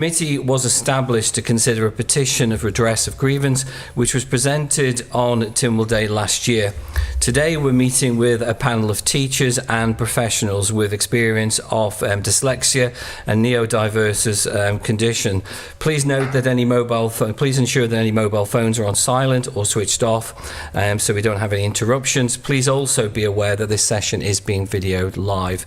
The committee was established to consider a petition of redress of grievance which was presented on Tynwald Day last year. Today we're meeting with a panel of teachers and professionals with experience of dyslexia and neurodiverse condition. Please note that please ensure that any mobile phones are on silent or switched off so we don't have any interruptions. Please also be aware that this session is being videoed live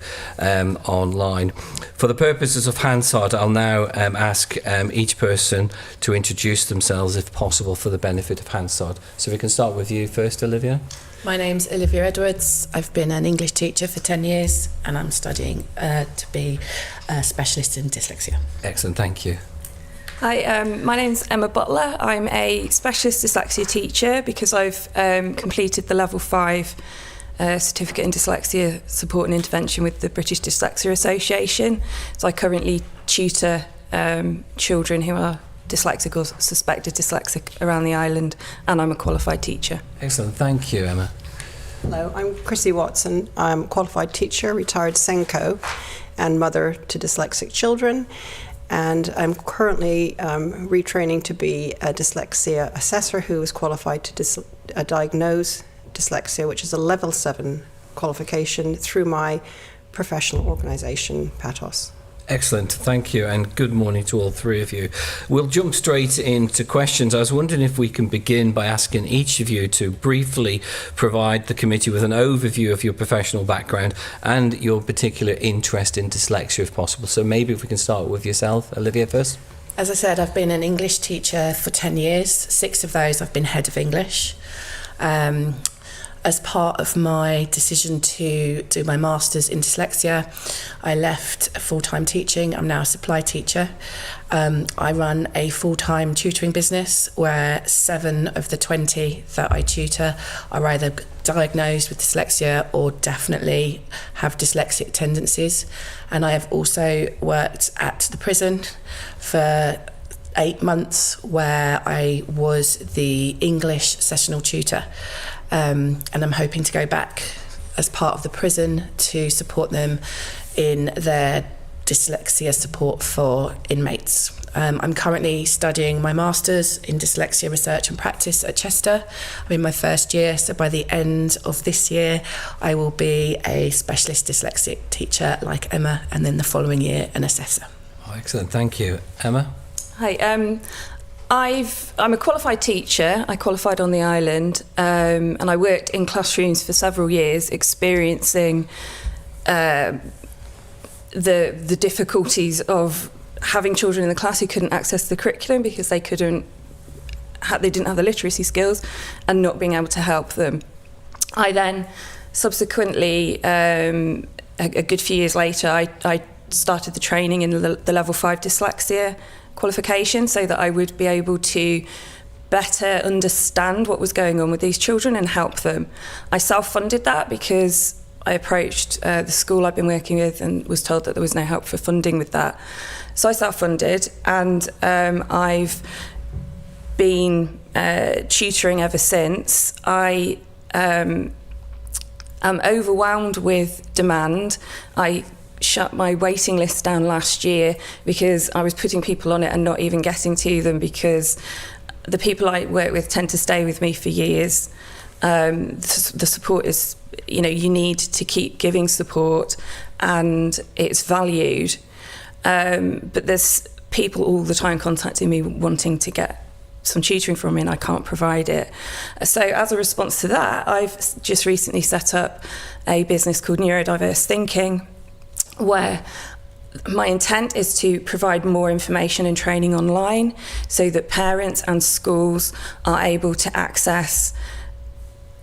online. For the purposes of Hansard, I'll now ask each person to introduce themselves if possible for the benefit of Hansard. So we can start with you first, Olivia. My name's Olivia Edwards. I've been an English teacher for 10 years and I'm studying to be a specialist in dyslexia. Excellent, thank you. Hi, my name's Emma Butler. I'm a specialist dyslexia teacher because I've completed the level 5 certificate in dyslexia support and intervention with the British Dyslexia Association. So I currently tutor children who are dyslexic or suspected dyslexic around the island, and I'm a qualified teacher. Excellent, thank you, Emma. Hello, I'm Chrissie Watson. I'm a qualified teacher, retired Senko, and mother to dyslexic children. And I'm currently retraining to be a dyslexia assessor who is qualified to diagnose dyslexia, which is a level 7 qualification through my professional organisation, PATOS. Excellent, thank you, and good morning to all three of you. We'll jump straight into questions. I was wondering if we can begin by asking each of you to briefly provide the committee with an overview of your professional background and your particular interest in dyslexia, if possible. So maybe if we can start with yourself, Olivia, first. As I said, I've been an English teacher for 10 years. 6 of those I've been head of English. As part of my decision to do my master's in dyslexia, I left full-time teaching. I'm now a supply teacher. I run a full-time tutoring business where 7 of the 20 that I tutor are either diagnosed with dyslexia or definitely have dyslexic tendencies. And I have also worked at the prison for 8 months where I was the English sessional tutor. And I'm hoping to go back as part of the prison to support them in their dyslexia support for inmates. I'm currently studying my master's in dyslexia research and practice at Chester. I'm in my first year, so by the end of this year I will be a specialist dyslexic teacher like Emma, and then the following year an assessor. Oh, excellent, thank you. Emma? Hi, I'm a qualified teacher. I qualified on the island, and I worked in classrooms for several years, experiencing the difficulties of having children in the class who couldn't access the curriculum because they didn't have the literacy skills, and not being able to help them. I then subsequently, a good few years later, I started the training in the level 5 dyslexia qualification so that I would be able to better understand what was going on with these children and help them. I self-funded that because I approached the school I've been working with and was told that there was no help for funding with that. So I self-funded, and I've been tutoring ever since. I am overwhelmed with demand. I shut my waiting list down last year because I was putting people on it and not even getting to them, because the people I work with tend to stay with me for years. The support is, you need to keep giving support and it's valued. But there's people all the time contacting me wanting to get some tutoring from me, and I can't provide it. So as a response to that, I've just recently set up a business called Neurodiverse Thinking, where my intent is to provide more information and training online so that parents and schools are able to access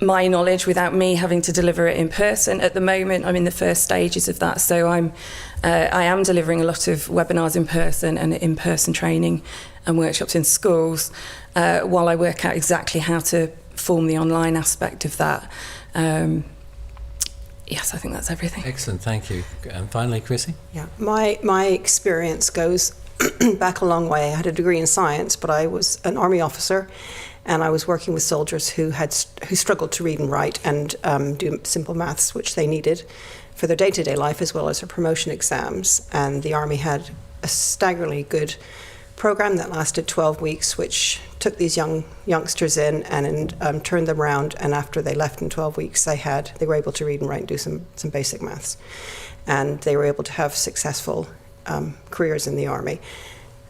my knowledge without me having to deliver it in person. At the moment, I'm in the first stages of that, so I am delivering a lot of webinars in person and in-person training and workshops in schools while I work out exactly how to form the online aspect of that. Yes, I think that's everything. Excellent, thank you. And finally, Chrissie? Yeah, my experience goes back a long way. I had a degree in science, but I was an army officer, and I was working with soldiers who struggled to read and write and do simple maths, which they needed for their day-to-day life as well as their promotion exams. And the army had a staggeringly good program that lasted 12 weeks, which took these youngsters in and turned them around. And after they left in 12 weeks, they were able to read and write and do some basic maths. And they were able to have successful careers in the army.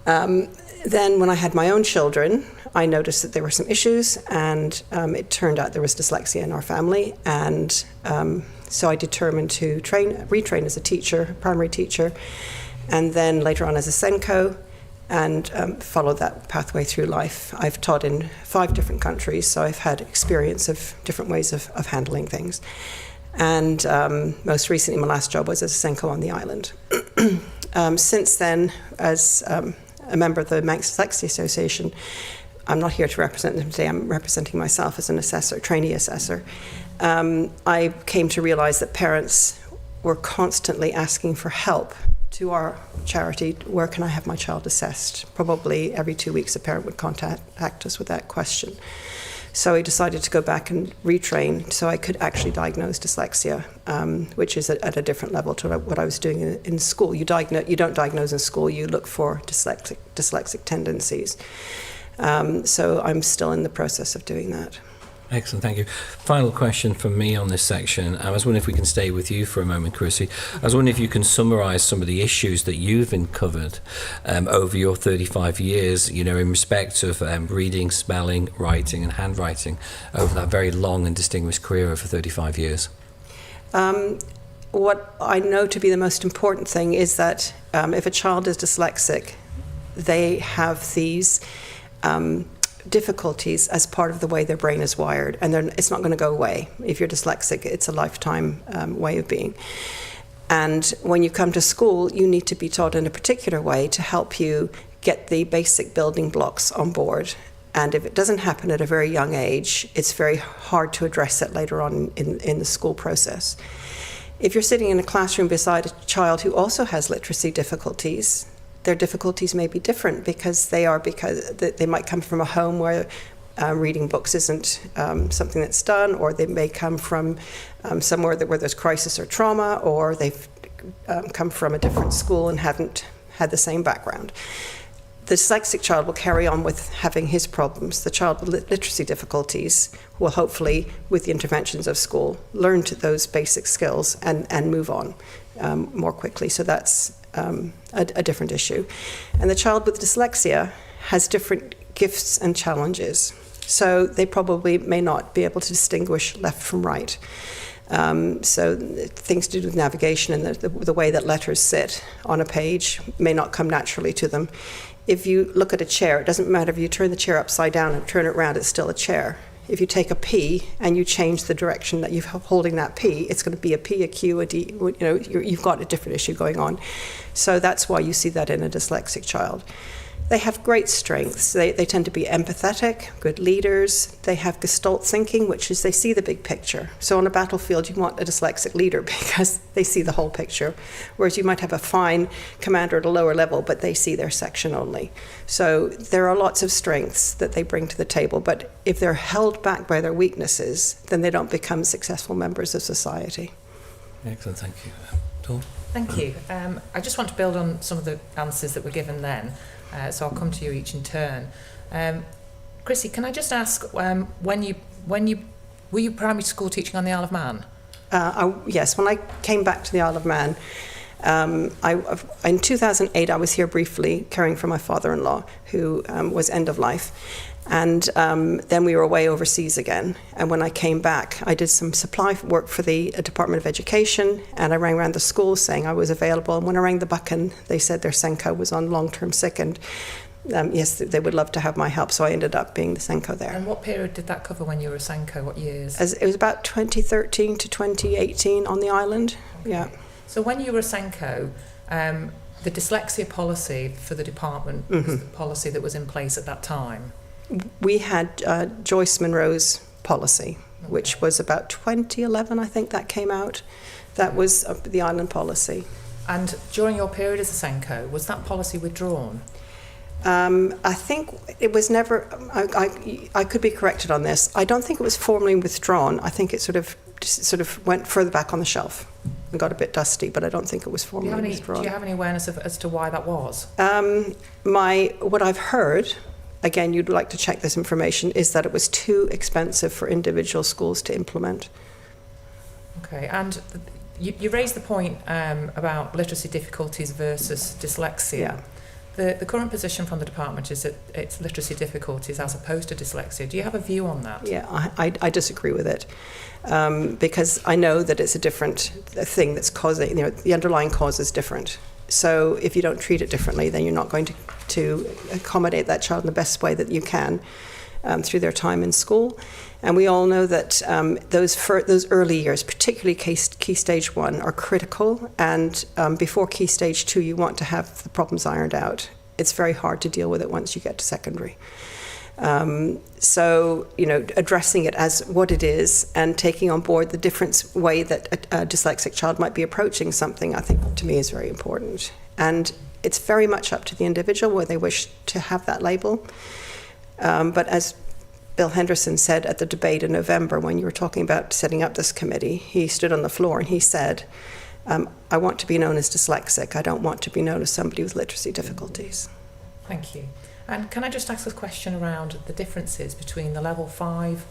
Then when I had my own children, I noticed that there were some issues, and it turned out there was dyslexia in our family. And so I determined to retrain as a teacher, primary teacher, and then later on as a Senko, and followed that pathway through life. I've taught in 5 different countries, so I've had experience of different ways of handling things. And most recently, my last job was as a Senko on the island. Since then, as a member of the Manx Dyslexia Association, I'm not here to represent them today, I'm representing myself as an assessor, trainee assessor. I came to realize that parents were constantly asking for help to our charity. Where can I have my child assessed? Probably every 2 weeks a parent would contact us with that question. So I decided to go back and retrain so I could actually diagnose dyslexia, which is at a different level to what I was doing in school. You don't diagnose in school, you look for dyslexic tendencies. So I'm still in the process of doing that. Excellent, thank you. Final question from me on this section. I was wondering if we can stay with you for a moment, Chrissie. I was wondering if you can summarise some of the issues that you've uncovered over your 35 years, in respect of reading, spelling, writing and handwriting over that very long and distinguished career over 35 years. What I know to be the most important thing is that if a child is dyslexic, they have these difficulties as part of the way their brain is wired, and it's not going to go away. If you're dyslexic, it's a lifetime way of being. And when you come to school, you need to be taught in a particular way to help you get the basic building blocks on board. And if it doesn't happen at a very young age, it's very hard to address it later on in the school process. If you're sitting in a classroom beside a child who also has literacy difficulties, their difficulties may be different because they might come from a home where reading books isn't something that's done, or they may come from somewhere where there's crisis or trauma, or they've come from a different school and haven't had the same background. The dyslexic child will carry on with having his problems. The child with literacy difficulties will hopefully, with the interventions of school, learn those basic skills and move on more quickly. So that's a different issue. And the child with dyslexia has different gifts and challenges. So they probably may not be able to distinguish left from right. So things to do with navigation and the way that letters sit on a page may not come naturally to them. If you look at a chair, it doesn't matter if you turn the chair upside down and turn it around, it's still a chair. If you take a P and you change the direction that you're holding that P, it's going to be a P, a Q, a D. You've got a different issue going on. So that's why you see that in a dyslexic child. They have great strengths. They tend to be empathetic, good leaders. They have gestalt thinking, which is they see the big picture. So on a battlefield, you want a dyslexic leader because they see the whole picture. Whereas you might have a fine commander at a lower level, but they see their section only. So there are lots of strengths that they bring to the table. But if they're held back by their weaknesses, then they don't become successful members of society. Excellent, thank you. Dawn? Thank you. I just want to build on some of the answers that were given then. So I'll come to you each in turn. Chrissie, can I just ask, were you primary school teaching on the Isle of Man? Yes, when I came back to the Isle of Man, in 2008 I was here briefly caring for my father-in-law who was end of life. And then we were away overseas again. And when I came back, I did some supply work for the Department of Education, and I rang around the schools saying I was available. And when I rang the Buchan, they said their Senko was on long-term sick, and yes, they would love to have my help. So I ended up being the Senko there. And what period did that cover when you were a Senko? What years? It was about 2013 to 2018 on the island. Okay. Yeah. So when you were a Senko, the dyslexia policy for the department was the policy that was in place at that time? We had Joyce Monroe's policy, which was about 2011, I think that came out. That was the island policy. And during your period as a Senko, was that policy withdrawn? I think it was never, I could be corrected on this. I don't think it was formally withdrawn. I think it sort of just sort of went further back on the shelf and got a bit dusty, but I don't think it was formally withdrawn. Do you have any awareness as to why that was? What I've heard, again, you'd like to check this information, is that it was too expensive for individual schools to implement. Okay, and you raised the point about literacy difficulties versus dyslexia. Yeah. The current position from the department is that it's literacy difficulties as opposed to dyslexia. Do you have a view on that? Yeah, I disagree with it, because I know that it's a different thing that's causing, the underlying cause is different. So if you don't treat it differently, then you're not going to accommodate that child in the best way that you can through their time in school. And we all know that those early years, particularly Key Stage 1, are critical. And before Key Stage 2, you want to have the problems ironed out. It's very hard to deal with it once you get to secondary. So, addressing it as what it is and taking on board the different way that a dyslexic child might be approaching something, I think, to me, is very important. And it's very much up to the individual where they wish to have that label. But as Bill Henderson said at the debate in November, when you were talking about setting up this committee, he stood on the floor and he said, I want to be known as dyslexic. I don't want to be known as somebody with literacy difficulties. Thank you. And can I just ask a question around the differences between the level 5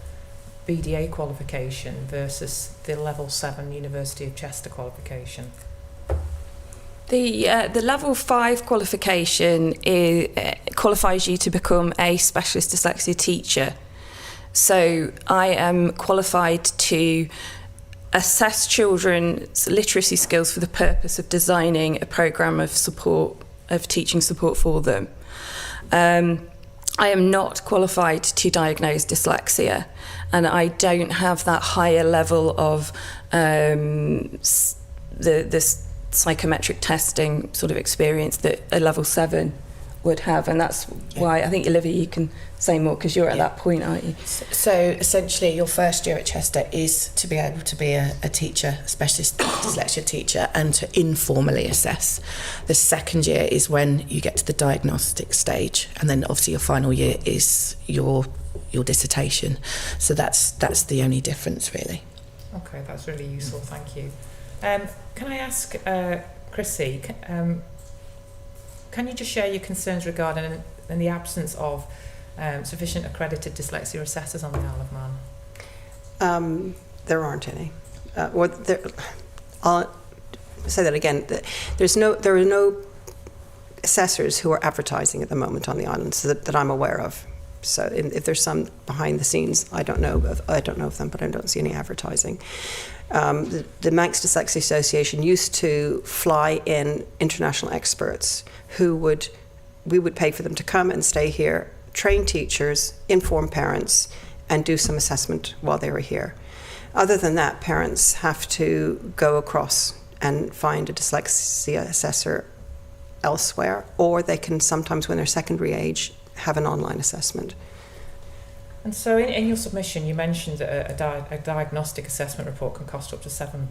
BDA qualification versus the level 7 University of Chester qualification? The level 5 qualification qualifies you to become a specialist dyslexia teacher. So I am qualified to assess children's literacy skills for the purpose of designing a programme of support, of teaching support for them. I am not qualified to diagnose dyslexia, and I don't have that higher level of the psychometric testing sort of experience that a level 7 would have, and that's why I think, Olivia, you can say more because you're at that point, aren't you? So essentially your first year at Chester is to be able to be a teacher, a specialist dyslexia teacher, and to informally assess. The second year is when you get to the diagnostic stage, and then obviously your final year is your dissertation. So that's the only difference, really. Okay, that's really useful, thank you. Can I ask Chrissie, can you just share your concerns regarding in the absence of sufficient accredited dyslexia assessors on the Isle of Man? There aren't any. I'll say that again. There are no assessors who are advertising at the moment on the island, so that I'm aware of. So if there's some behind the scenes, I don't know of them, but I don't see any advertising. The Manx Dyslexia Association used to fly in international experts who we would pay for them to come and stay here, train teachers, inform parents, and do some assessment while they were here. Other than that, parents have to go across and find a dyslexia assessor elsewhere, or they can sometimes, when they're secondary age, have an online assessment. And so in your submission, you mentioned that a diagnostic assessment report can cost up to £700.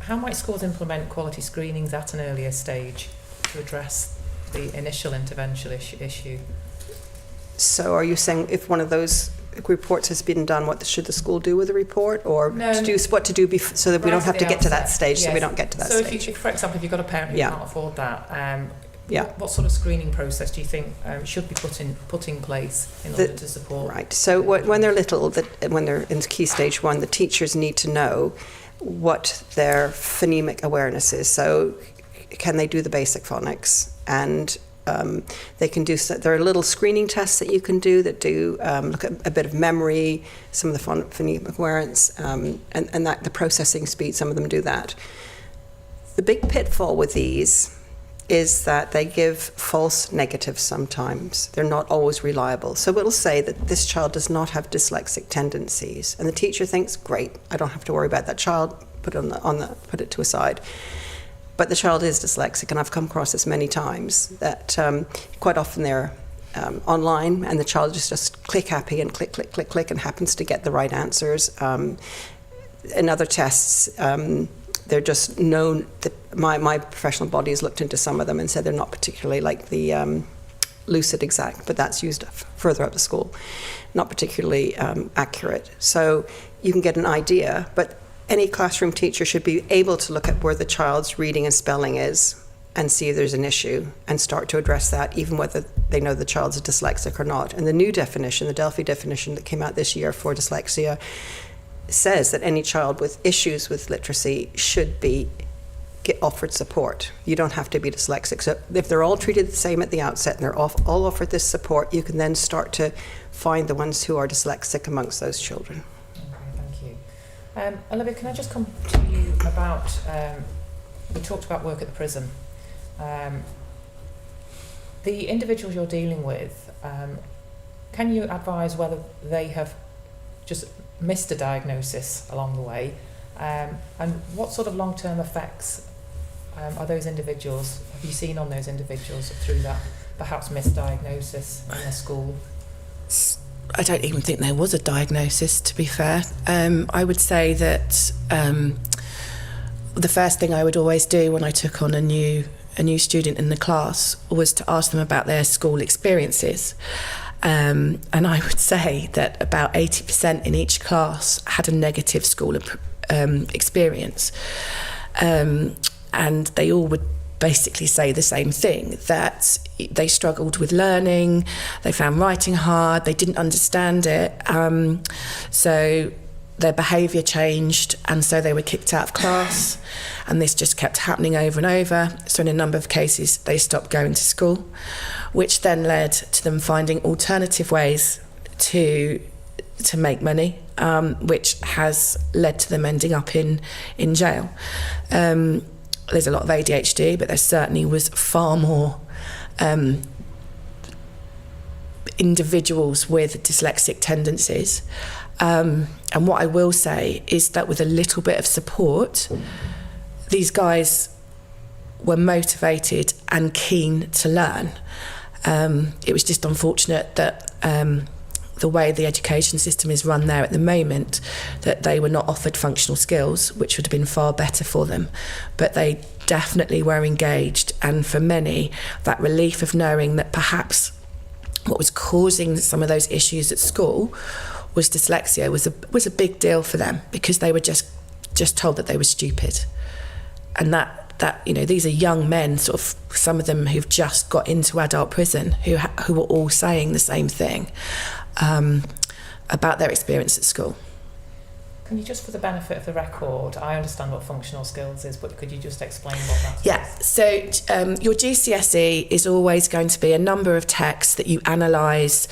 How might schools implement quality screenings at an earlier stage to address the initial intervention issue? So are you saying if one of those reports has been done, what should the school do with the report, or what to do so that we don't have to get to that stage, so we don't get to that stage? So if for example, if you've got a parent who can't afford that, Yeah. What sort of screening process do you think should be put in place in order to support? Right. So when they're little, when they're in Key Stage 1, the teachers need to know what their phonemic awareness is. So can they do the basic phonics? And they can do. There are little screening tests that you can do that do look at a bit of memory, some of the phonemic awareness, and that the processing speed. Some of them do that. The big pitfall with these is that they give false negatives sometimes. They're not always reliable. So it'll say that this child does not have dyslexic tendencies, and the teacher thinks, great, I don't have to worry about that child, put it to a side. But the child is dyslexic, and I've come across this many times, that quite often they're online, and the child is just click happy and click, click, click, click, and happens to get the right answers. In other tests, they're just known that my professional body has looked into some of them and said they're not particularly like the lucid exact, but that's used further up the school, not particularly accurate. So you can get an idea, but any classroom teacher should be able to look at where the child's reading and spelling is and see if there's an issue and start to address that, even whether they know the child's dyslexic or not. And the new definition, the Delphi definition that came out this year for dyslexia, says that any child with issues with literacy should get offered support. You don't have to be dyslexic. So if they're all treated the same at the outset and they're all offered this support, you can then start to find the ones who are dyslexic amongst those children. Okay, thank you. Olivia, can I just come to you about, we talked about work at the prison. The individuals you're dealing with, can you advise whether they have just missed a diagnosis along the way, and what sort of long-term effects have you seen on those individuals through that perhaps misdiagnosis in their school? I don't even think there was a diagnosis, to be fair. I would say that the first thing I would always do when I took on a new student in the class was to ask them about their school experiences. And I would say that about 80% in each class had a negative school experience. And they all would basically say the same thing, that they struggled with learning, they found writing hard, they didn't understand it. So their behaviour changed, and so they were kicked out of class, and this just kept happening over and over. So in a number of cases they stopped going to school, which then led to them finding alternative ways to make money, which has led to them ending up in jail. There's a lot of ADHD, but there certainly was far more individuals with dyslexic tendencies. And what I will say is that with a little bit of support, these guys were motivated and keen to learn. It was just unfortunate that the way the education system is run there at the moment, that they were not offered functional skills, which would have been far better for them. But they definitely were engaged, and for many, that relief of knowing that perhaps what was causing some of those issues at school was dyslexia was a big deal for them, because they were just told that they were stupid. And that these are young men, sort of some of them who've just got into adult prison, who were all saying the same thing about their experience at school. Can you just, for the benefit of the record, I understand what functional skills is, but could you just explain what that is? Yeah, so your GCSE is always going to be a number of texts that you analyse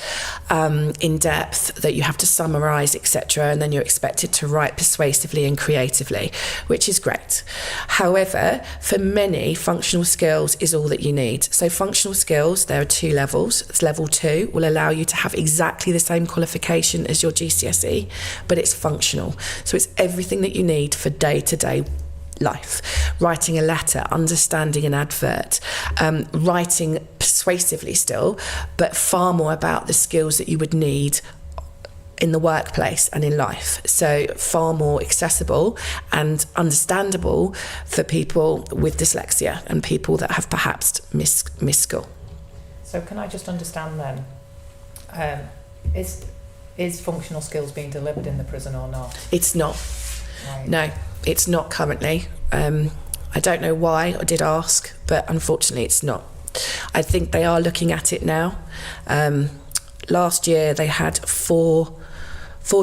in depth, that you have to summarise, etc., and then you're expected to write persuasively and creatively, which is great. However, for many, functional skills is all that you need. So functional skills, there are 2 levels. Level 2 will allow you to have exactly the same qualification as your GCSE, but it's functional. So it's everything that you need for day-to-day life. Writing a letter, understanding an advert, writing persuasively still, but far more about the skills that you would need in the workplace and in life. So far more accessible and understandable for people with dyslexia and people that have perhaps missed school. So can I just understand then, is functional skills being delivered in the prison or not? It's not. Right. No, it's not currently. I don't know why. I did ask, but unfortunately it's not. I think they are looking at it now. Last year they had four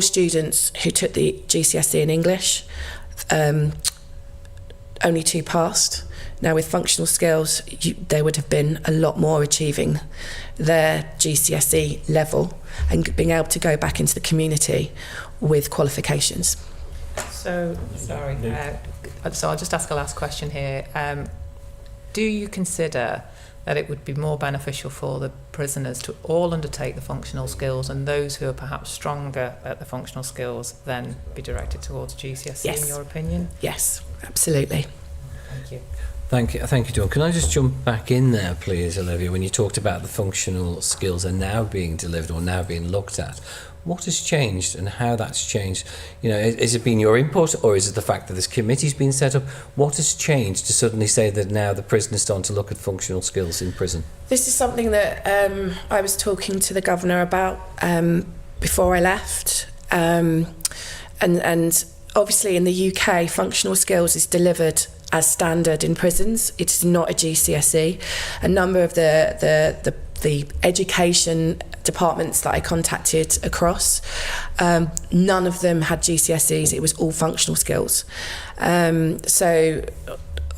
students who took the GCSE in English. Only 2 passed. Now with functional skills, there would have been a lot more achieving their GCSE level and being able to go back into the community with qualifications. So, sorry, so I'll just ask a last question here. Do you consider that it would be more beneficial for the prisoners to all undertake the functional skills, and those who are perhaps stronger at the functional skills then be directed towards GCSE, Yes. in your opinion? Yes, absolutely. Thank you. Thank you, Dawn. Can I just jump back in there, please, Olivia? When you talked about the functional skills are now being delivered or now being looked at, what has changed and how that's changed? Has it been your input, or is it the fact that this committee's been set up? What has changed to suddenly say that now the prisoners starting to look at functional skills in prison? This is something that I was talking to the governor about before I left. and obviously in the UK, functional skills is delivered as standard in prisons. It is not a GCSE. A number of the education departments that I contacted across, none of them had GCSEs. It was all functional skills. So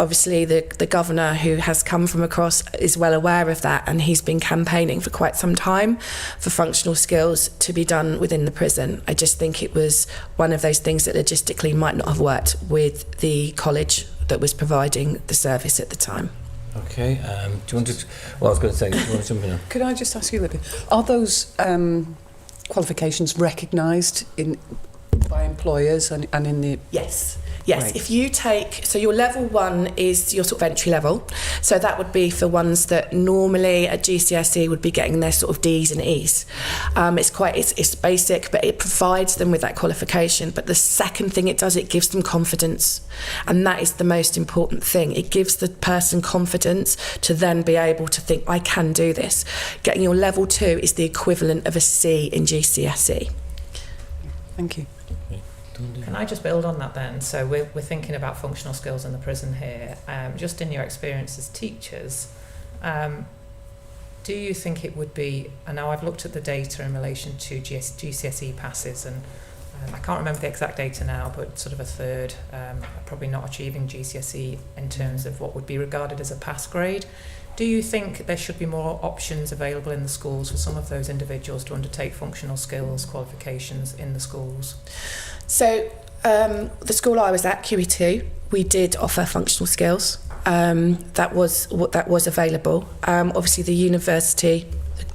obviously the governor, who has come from across, is well aware of that, and he's been campaigning for quite some time for functional skills to be done within the prison. I just think it was one of those things that logistically might not have worked with the college that was providing the service at the time. Okay, do you want to... Well, I was going to say, do you want to jump in? Could I just ask you, Olivia, are those qualifications recognised by employers and in the... Yes. Right. If you take, so your level 1 is your sort of entry level, so that would be for ones that normally at GCSE would be getting their sort of D's and E's. It's basic, but it provides them with that qualification. But the second thing it does, it gives them confidence, and that is the most important thing. It gives the person confidence to then be able to think, I can do this. Getting your level 2 is the equivalent of a C in GCSE. Thank you. Can I just build on that then? So we're thinking about functional skills in the prison here. Just in your experience as teachers, do you think it would be, and now I've looked at the data in relation to GCSE passes, and I can't remember the exact data now, but sort of a third are probably not achieving GCSE in terms of what would be regarded as a pass grade. Do you think there should be more options available in the schools for some of those individuals to undertake functional skills qualifications in the schools? So the school I was at, QE2, we did offer functional skills. That was available. Obviously the university,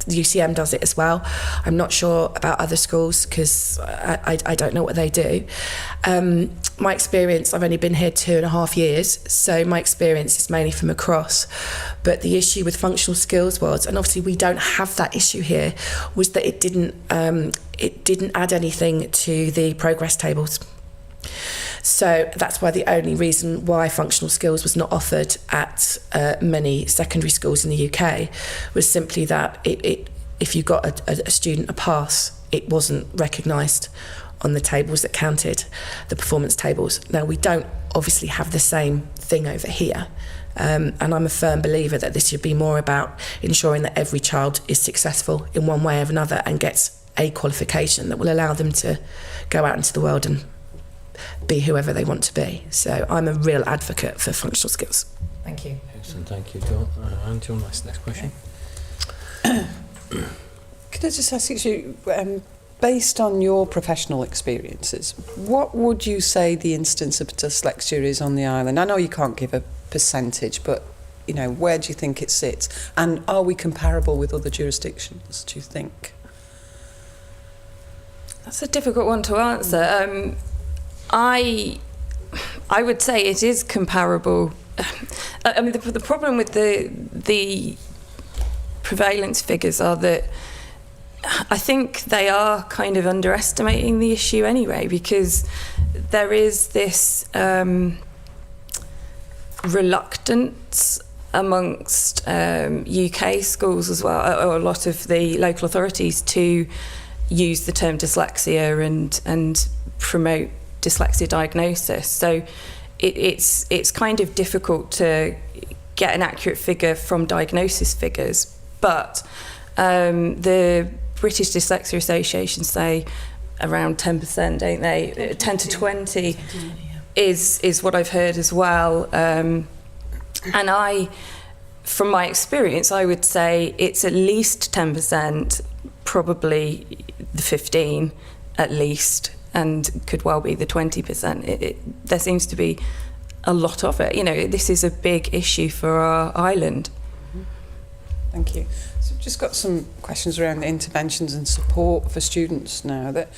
the UCM does it as well. I'm not sure about other schools because I don't know what they do. My experience, I've only been here 2.5 years, so my experience is mainly from across. But the issue with functional skills was, and obviously we don't have that issue here, was that it didn't add anything to the progress tables. So that's why the only reason why functional skills was not offered at many secondary schools in the UK was simply that if you got a student a pass, it wasn't recognised on the tables that counted, the performance tables. Now, we don't obviously have the same thing over here. And I'm a firm believer that this should be more about ensuring that every child is successful in one way or another and gets a qualification that will allow them to go out into the world and be whoever they want to be. So I'm a real advocate for functional skills. Thank you. Excellent, thank you. Do you want next question? Could I just ask you, based on your professional experiences, what would you say the instance of dyslexia is on the island? I know you can't give a percentage, but you know, where do you think it sits? And are we comparable with other jurisdictions, do you think? That's a difficult one to answer. I would say it is comparable. I mean, the problem with the prevalence figures are that I think they are kind of underestimating the issue anyway, because there is this reluctance amongst UK schools as well, or a lot of the local authorities, to use the term dyslexia and promote dyslexia diagnosis. So it's kind of difficult to get an accurate figure from diagnosis figures, but the British Dyslexia Association say around 10%, don't they? 10 to 20 is what I've heard as well. And from my experience, I would say it's at least 10%, probably the 15 at least, and could well be the 20%. There seems to be a lot of it. You know, this is a big issue for our island. Thank you. So we've just got some questions around the interventions and support for students now. That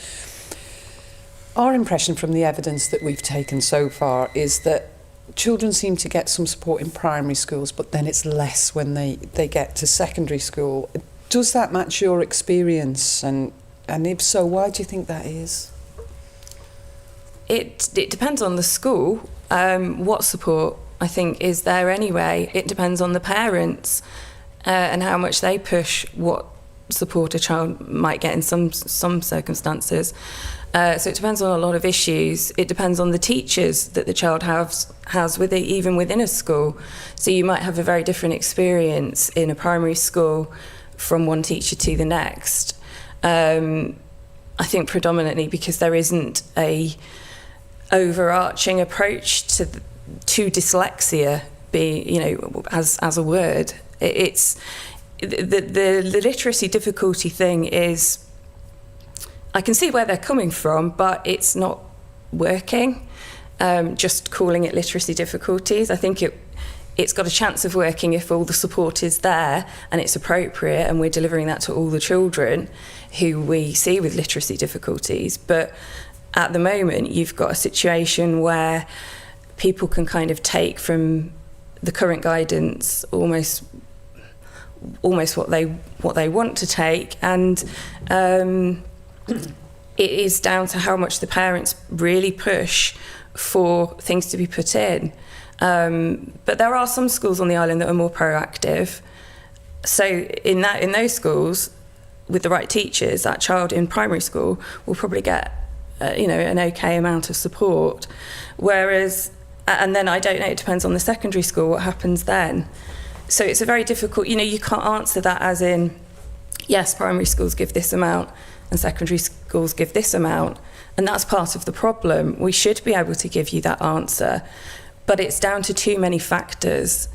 our impression from the evidence that we've taken so far is that children seem to get some support in primary schools, but then it's less when they get to secondary school. Does that match your experience? And if so, why do you think that is? It depends on the school. What support, I think, is there anyway. It depends on the parents and how much they push what support a child might get in some circumstances. So it depends on a lot of issues. It depends on the teachers that the child has with it, even within a school. So you might have a very different experience in a primary school from one teacher to the next. I think predominantly because there isn't a overarching approach to dyslexia, as a word. It's the literacy difficulty thing is, I can see where they're coming from, but it's not working. Just calling it literacy difficulties, I think it's got a chance of working if all the support is there and it's appropriate and we're delivering that to all the children who we see with literacy difficulties. But at the moment, you've got a situation where people can kind of take from the current guidance almost what they want to take, and it is down to how much the parents really push for things to be put in. But there are some schools on the island that are more proactive. So in those schools, with the right teachers, that child in primary school will probably get an okay amount of support. Whereas, and then I don't know, it depends on the secondary school what happens then. So it's a very difficult, you can't answer that as in, yes, primary schools give this amount and secondary schools give this amount, and that's part of the problem. We should be able to give you that answer, but it's down to too many factors,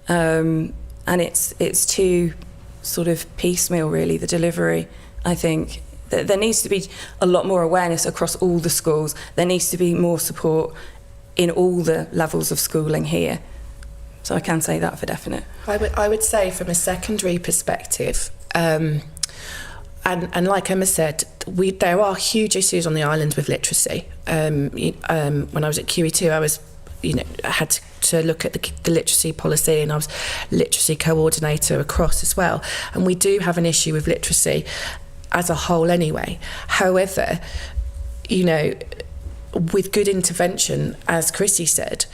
and it's too sort of piecemeal, really, the delivery. I think there needs to be a lot more awareness across all the schools. There needs to be more support in all the levels of schooling here. So I can say that for definite. I would say from a secondary perspective, and like Emma said, there are huge issues on the island with literacy. When I was at QE2, I had to look at the literacy policy, and I was literacy coordinator across as well. And we do have an issue with literacy as a whole anyway. However, with good intervention, as Chrissie said,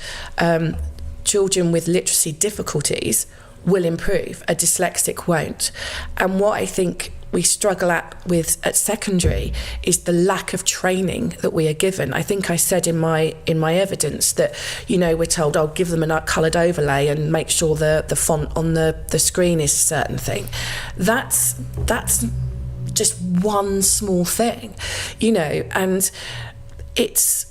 children with literacy difficulties will improve. A dyslexic won't. And what I think we struggle at secondary is the lack of training that we are given. I think I said in my evidence that we're told, I'll give them a coloured overlay and make sure the font on the screen is a certain thing. That's just one small thing, and it's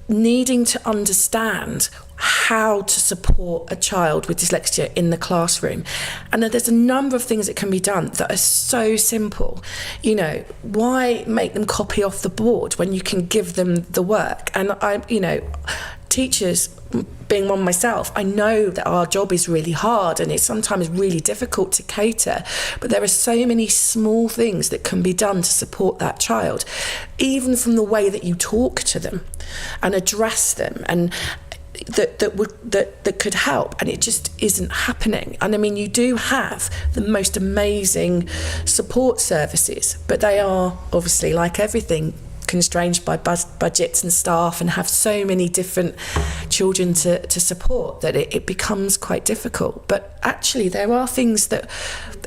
needing to understand how to support a child with dyslexia in the classroom. And there's a number of things that can be done that are so simple. Why make them copy off the board when you can give them the work? And teachers, being one myself, I know that our job is really hard and it's sometimes really difficult to cater, but there are so many small things that can be done to support that child, even from the way that you talk to them and address them, and that could help. And it just isn't happening. And I mean, you do have the most amazing support services, but they are obviously, like everything, constrained by budgets and staff, and have so many different children to support that it becomes quite difficult. But actually there are things that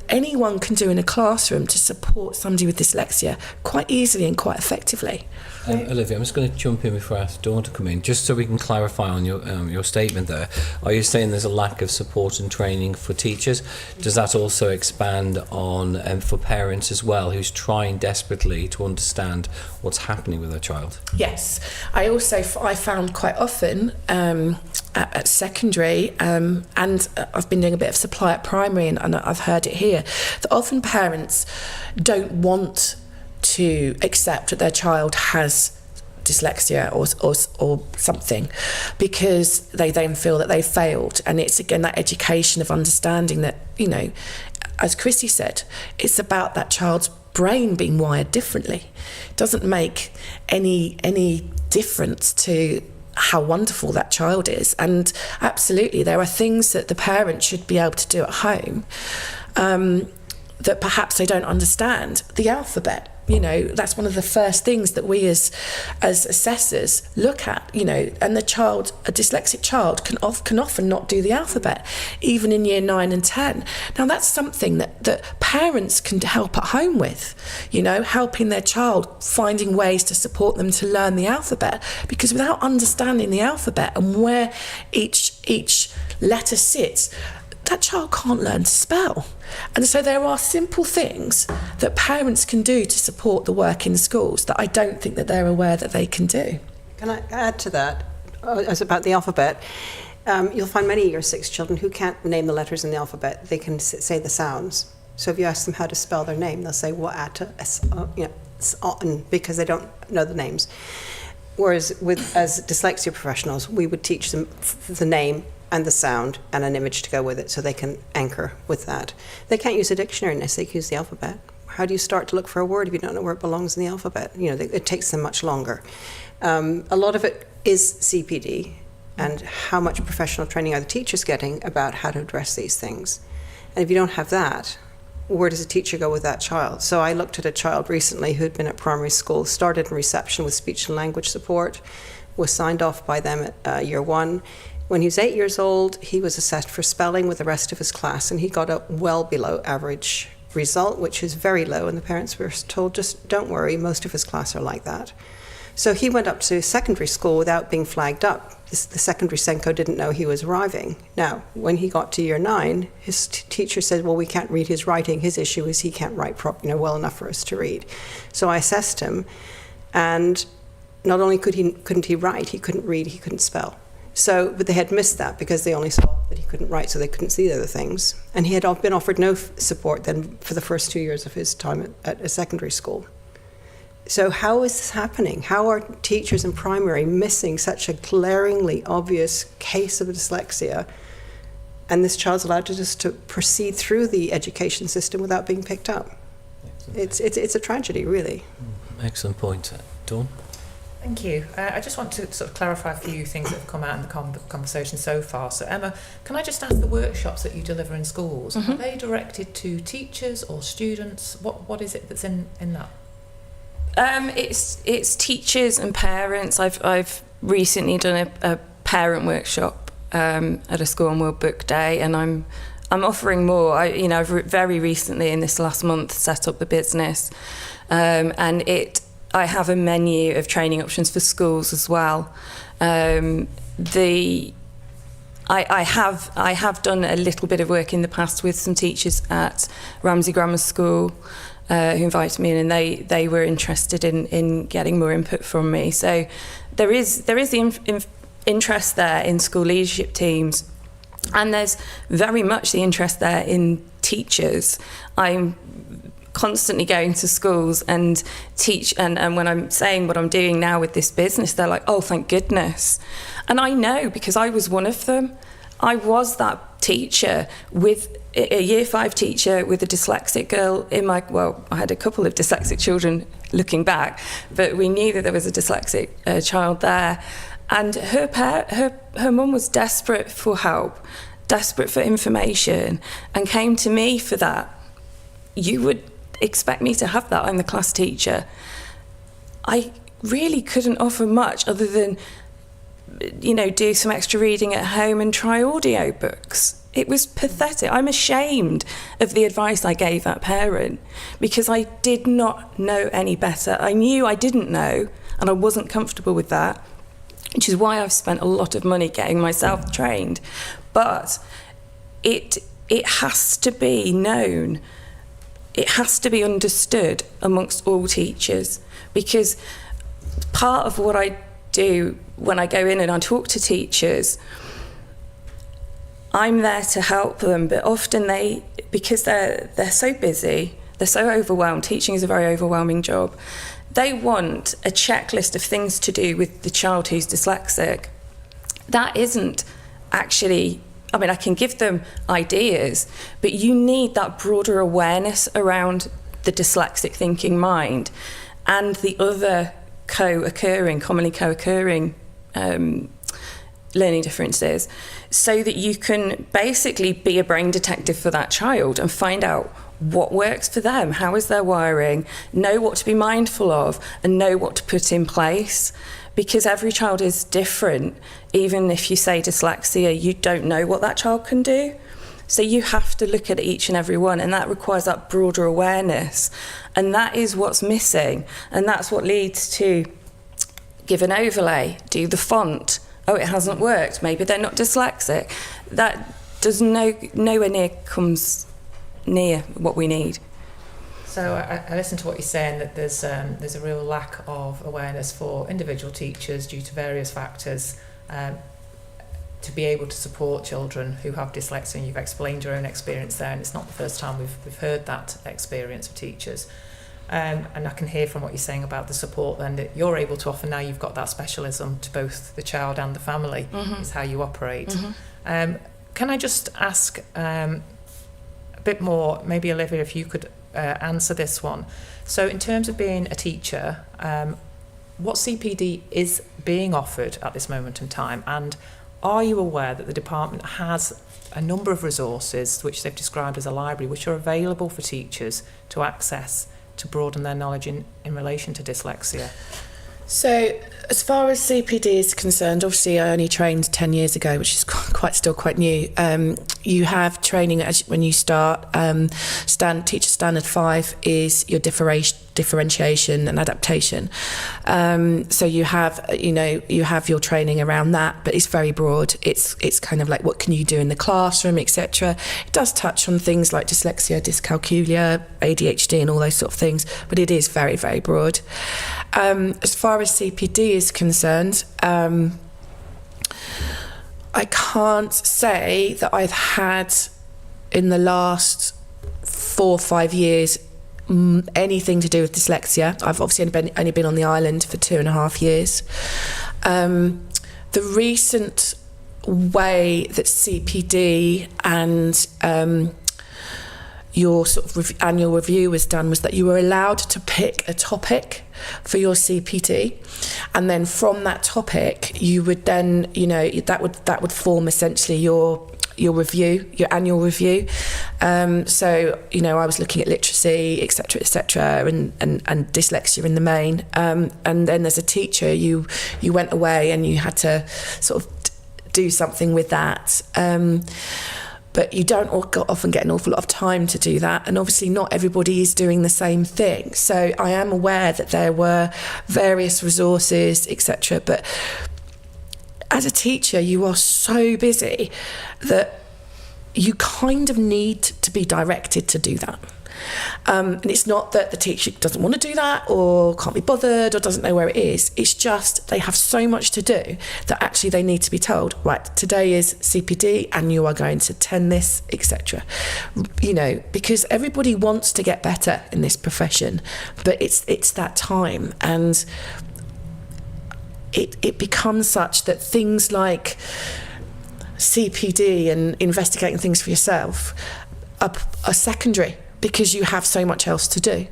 anyone can do in a classroom to support somebody with dyslexia quite easily and quite effectively. Olivia, I'm just going to jump in before I ask Dawn to come in, just so we can clarify on your statement there. Are you saying there's a lack of support and training for teachers? Does that also expand on for parents as well, who's trying desperately to understand what's happening with their child? Yes. I found quite often at secondary, and I've been doing a bit of supply at primary, and I've heard it here, that often parents don't want to accept that their child has dyslexia or something, because they then feel that they failed. And it's again that education of understanding that, as Chrissie said, it's about that child's brain being wired differently. It doesn't make any difference to how wonderful that child is. And absolutely, there are things that the parent should be able to do at home. that perhaps they don't understand the alphabet. You know, that's one of the first things that we as assessors look at, you know, and a dyslexic child can often not do the alphabet, even in year 9 and 10. Now, that's something that parents can help at home with, you know, helping their child, finding ways to support them to learn the alphabet, because without understanding the alphabet and where each letter sits, that child can't learn to spell. And so there are simple things that parents can do to support the work in schools that I don't think that they're aware that they can do. Can I add to that, as about the alphabet? You'll find many year 6 children who can't name the letters in the alphabet. They can say the sounds. So if you ask them how to spell their name, they'll say wa'ata, because they don't know the names. Whereas as dyslexia professionals, we would teach them the name and the sound and an image to go with it so they can anchor with that. They can't use a dictionary unless they can use the alphabet. How do you start to look for a word if you don't know where it belongs in the alphabet? You know, it takes them much longer. A lot of it is CPD and how much professional training are the teachers getting about how to address these things. And if you don't have that, where does a teacher go with that child? So I looked at a child recently who'd been at primary school, started in reception with speech and language support, was signed off by them at year 1. When he was 8 years old, he was assessed for spelling with the rest of his class, and he got a well below average result, which is very low, and the parents were told, just don't worry, most of his class are like that. So he went up to secondary school without being flagged up. The secondary Senko didn't know he was arriving. Now, when he got to year 9, his teacher said, well, we can't read his writing. His issue is he can't write well enough for us to read. So I assessed him, and not only couldn't he write, he couldn't read, he couldn't spell. So, but they had missed that because they only saw that he couldn't write, so they couldn't see the other things. And he had been offered no support then for the first 2 years of his time at a secondary school. So how is this happening? How are teachers in primary missing such a glaringly obvious case of dyslexia, and this child's allowed to proceed through the education system without being picked up? It's a tragedy, really. Excellent point. Dawn? Thank you. I just want to sort of clarify a few things that have come out in the conversation so far. So Emma, can I just ask, the workshops that you deliver in schools, are they directed to teachers or students? What is it that's in that? It's teachers and parents. I've recently done a parent workshop at a school on World Book Day, and I'm offering more. I've very recently in this last month set up the business, and I have a menu of training options for schools as well. I have done a little bit of work in the past with some teachers at Ramsey Grammar School who invited me in, and they were interested in getting more input from me. So there is the interest there in school leadership teams, and there's very much the interest there in teachers. I'm constantly going to schools and teach, and when I'm saying what I'm doing now with this business, they're like, oh, thank goodness. And I know, because I was one of them. I was that teacher, with a year 5 teacher with a dyslexic girl in my, well, I had a couple of dyslexic children looking back, but we knew that there was a dyslexic child there, and her mum was desperate for help, desperate for information, and came to me for that. You would expect me to have that. I'm the class teacher. I really couldn't offer much other than, do some extra reading at home and try audio books. It was pathetic. I'm ashamed of the advice I gave that parent, because I did not know any better. I knew I didn't know, and I wasn't comfortable with that, which is why I've spent a lot of money getting myself trained. But it has to be known. It has to be understood amongst all teachers, because part of what I do when I go in and I talk to teachers, I'm there to help them, but often because they're so busy, they're so overwhelmed, teaching is a very overwhelming job, they want a checklist of things to do with the child who's dyslexic. That isn't actually, I can give them ideas, but you need that broader awareness around the dyslexic thinking mind and the other commonly co-occurring learning differences, so that you can basically be a brain detective for that child and find out what works for them, how is their wiring, know what to be mindful of, and know what to put in place. Because every child is different. Even if you say dyslexia, you don't know what that child can do. So you have to look at each and every one, and that requires that broader awareness. And that is what's missing. And that's what leads to give an overlay, do the font. Oh, it hasn't worked. Maybe they're not dyslexic. That does nowhere near comes near what we need. So I listen to what you're saying, that there's a real lack of awareness for individual teachers due to various factors to be able to support children who have dyslexia. And you've explained your own experience there, and it's not the first time we've heard that experience of teachers. And I can hear from what you're saying about the support then that you're able to offer now. You've got that specialism to both the child and the family, is how you operate. Can I just ask a bit more, maybe Olivia, if you could answer this one. So in terms of being a teacher, what CPD is being offered at this moment in time, and are you aware that the department has a number of resources which they've described as a library which are available for teachers to access to broaden their knowledge in relation to dyslexia? So, as far as CPD is concerned, obviously I only trained 10 years ago, which is still quite new. You have training when you start. Teacher Standard 5 is your differentiation and adaptation. So you have your training around that, but it's very broad. It's kind of like, what can you do in the classroom, etc. It does touch on things like dyslexia, dyscalculia, ADHD, and all those sort of things, but it is very, very broad. As far as CPD is concerned, I can't say that I've had in the last 4 or 5 years anything to do with dyslexia. I've obviously only been on the island for 2.5 years. The recent way that CPD and your sort of annual review was done was that you were allowed to pick a topic for your CPD, and then from that topic you would then, that would form essentially your review, your annual review. So I was looking at literacy, etc., and dyslexia in the main. And then as a teacher, you went away and you had to sort of do something with that. But you don't often get an awful lot of time to do that. And obviously not everybody is doing the same thing. So I am aware that there were various resources, etc. But as a teacher, you are so busy that you kind of need to be directed to do that. And it's not that the teacher doesn't want to do that or can't be bothered or doesn't know where it is. It's just they have so much to do that actually they need to be told, right, today is CPD and you are going to attend this, etc. Because everybody wants to get better in this profession, but it's that time. And it becomes such that things like CPD and investigating things for yourself are secondary, because you have so much else to do,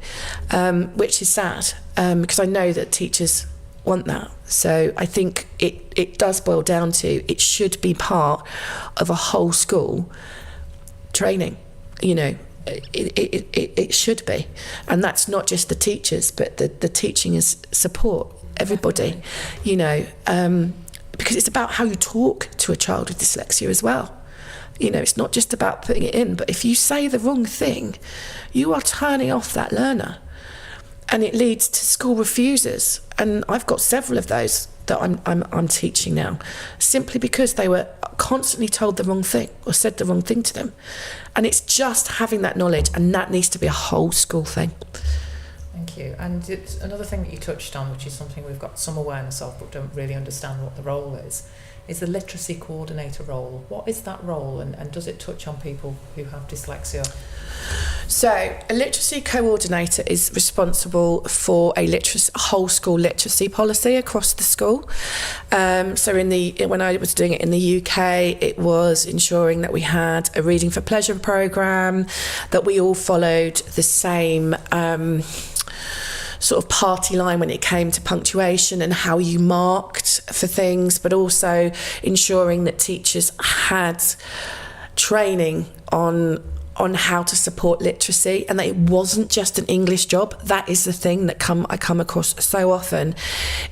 which is sad, because I know that teachers want that. So I think it does boil down to, it should be part of a whole school training. It should be. And that's not just the teachers, but the teaching is support, everybody, because it's about how you talk to a child with dyslexia as well. It's not just about putting it in, but if you say the wrong thing, you are turning off that learner. And it leads to school refusers. And I've got several of those that I'm teaching now, simply because they were constantly told the wrong thing or said the wrong thing to them. And it's just having that knowledge, and that needs to be a whole school thing. Thank you. And it's another thing that you touched on, which is something we've got some awareness of but don't really understand what the role is the literacy coordinator role. What is that role, and does it touch on people who have dyslexia? So a literacy coordinator is responsible for a whole school literacy policy across the school. So when I was doing it in the UK, it was ensuring that we had a reading for pleasure programme, that we all followed the same sort of party line when it came to punctuation and how you marked for things, but also ensuring that teachers had training on on how to support literacy, and that it wasn't just an English job. That is the thing that I come across so often,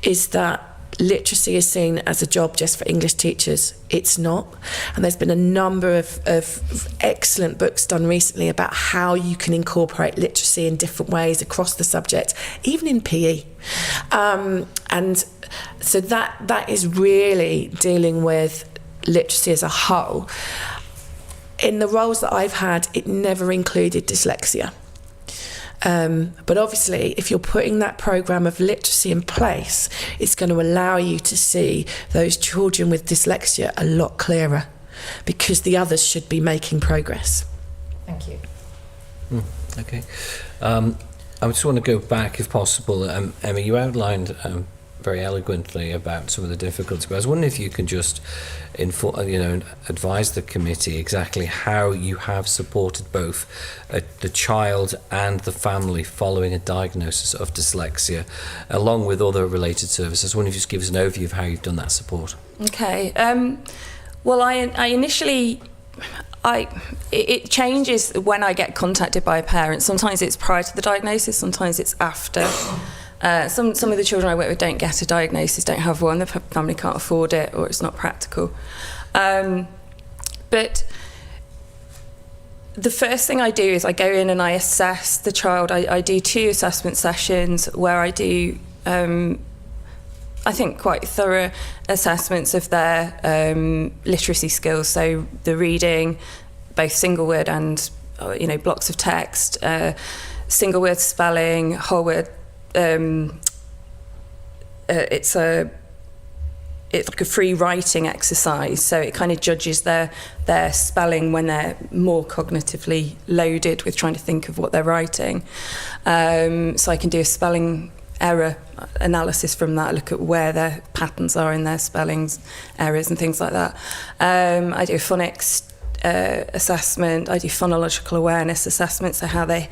is that literacy is seen as a job just for English teachers. It's not. And there's been a number of excellent books done recently about how you can incorporate literacy in different ways across the subject, even in PE. And so that is really dealing with literacy as a whole. In the roles that I've had, it never included dyslexia. But obviously, if you're putting that programme of literacy in place, it's going to allow you to see those children with dyslexia a lot clearer, because the others should be making progress. Thank you. Okay. I just want to go back, if possible. Emma, you outlined very eloquently about some of the difficulties, but I was wondering if you can just advise the committee exactly how you have supported both the child and the family following a diagnosis of dyslexia, along with other related services. I wonder if you just give us an overview of how you've done that support. Okay. Well, I initially... it changes when I get contacted by a parent. Sometimes it's prior to the diagnosis, sometimes it's after. Some of the children I work with don't get a diagnosis, don't have one, the family can't afford it, or it's not practical. But the first thing I do is I go in and I assess the child. I do 2 assessment sessions where I do, I think, quite thorough assessments of their literacy skills. So the reading, both single word and blocks of text, single word spelling, whole word. It's like a free writing exercise, so it kind of judges their spelling when they're more cognitively loaded with trying to think of what they're writing. So I can do a spelling error analysis from that, look at where their patterns are in their spellings, errors and things like that. I do a phonics assessment, I do phonological awareness assessment, so how they're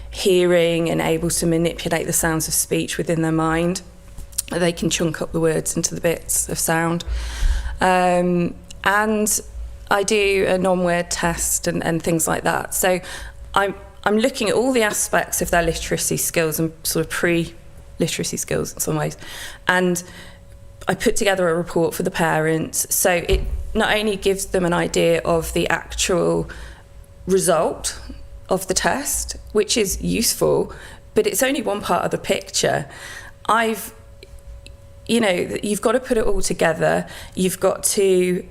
hearing and able to manipulate the sounds of speech within their mind. They can chunk up the words into the bits of sound. And I do a non-word test and things like that. So I'm looking at all the aspects of their literacy skills and sort of pre-literacy skills in some ways. And I put together a report for the parents. So it not only gives them an idea of the actual result of the test, which is useful, but it's only one part of the picture. You've got to put it all together. You've got to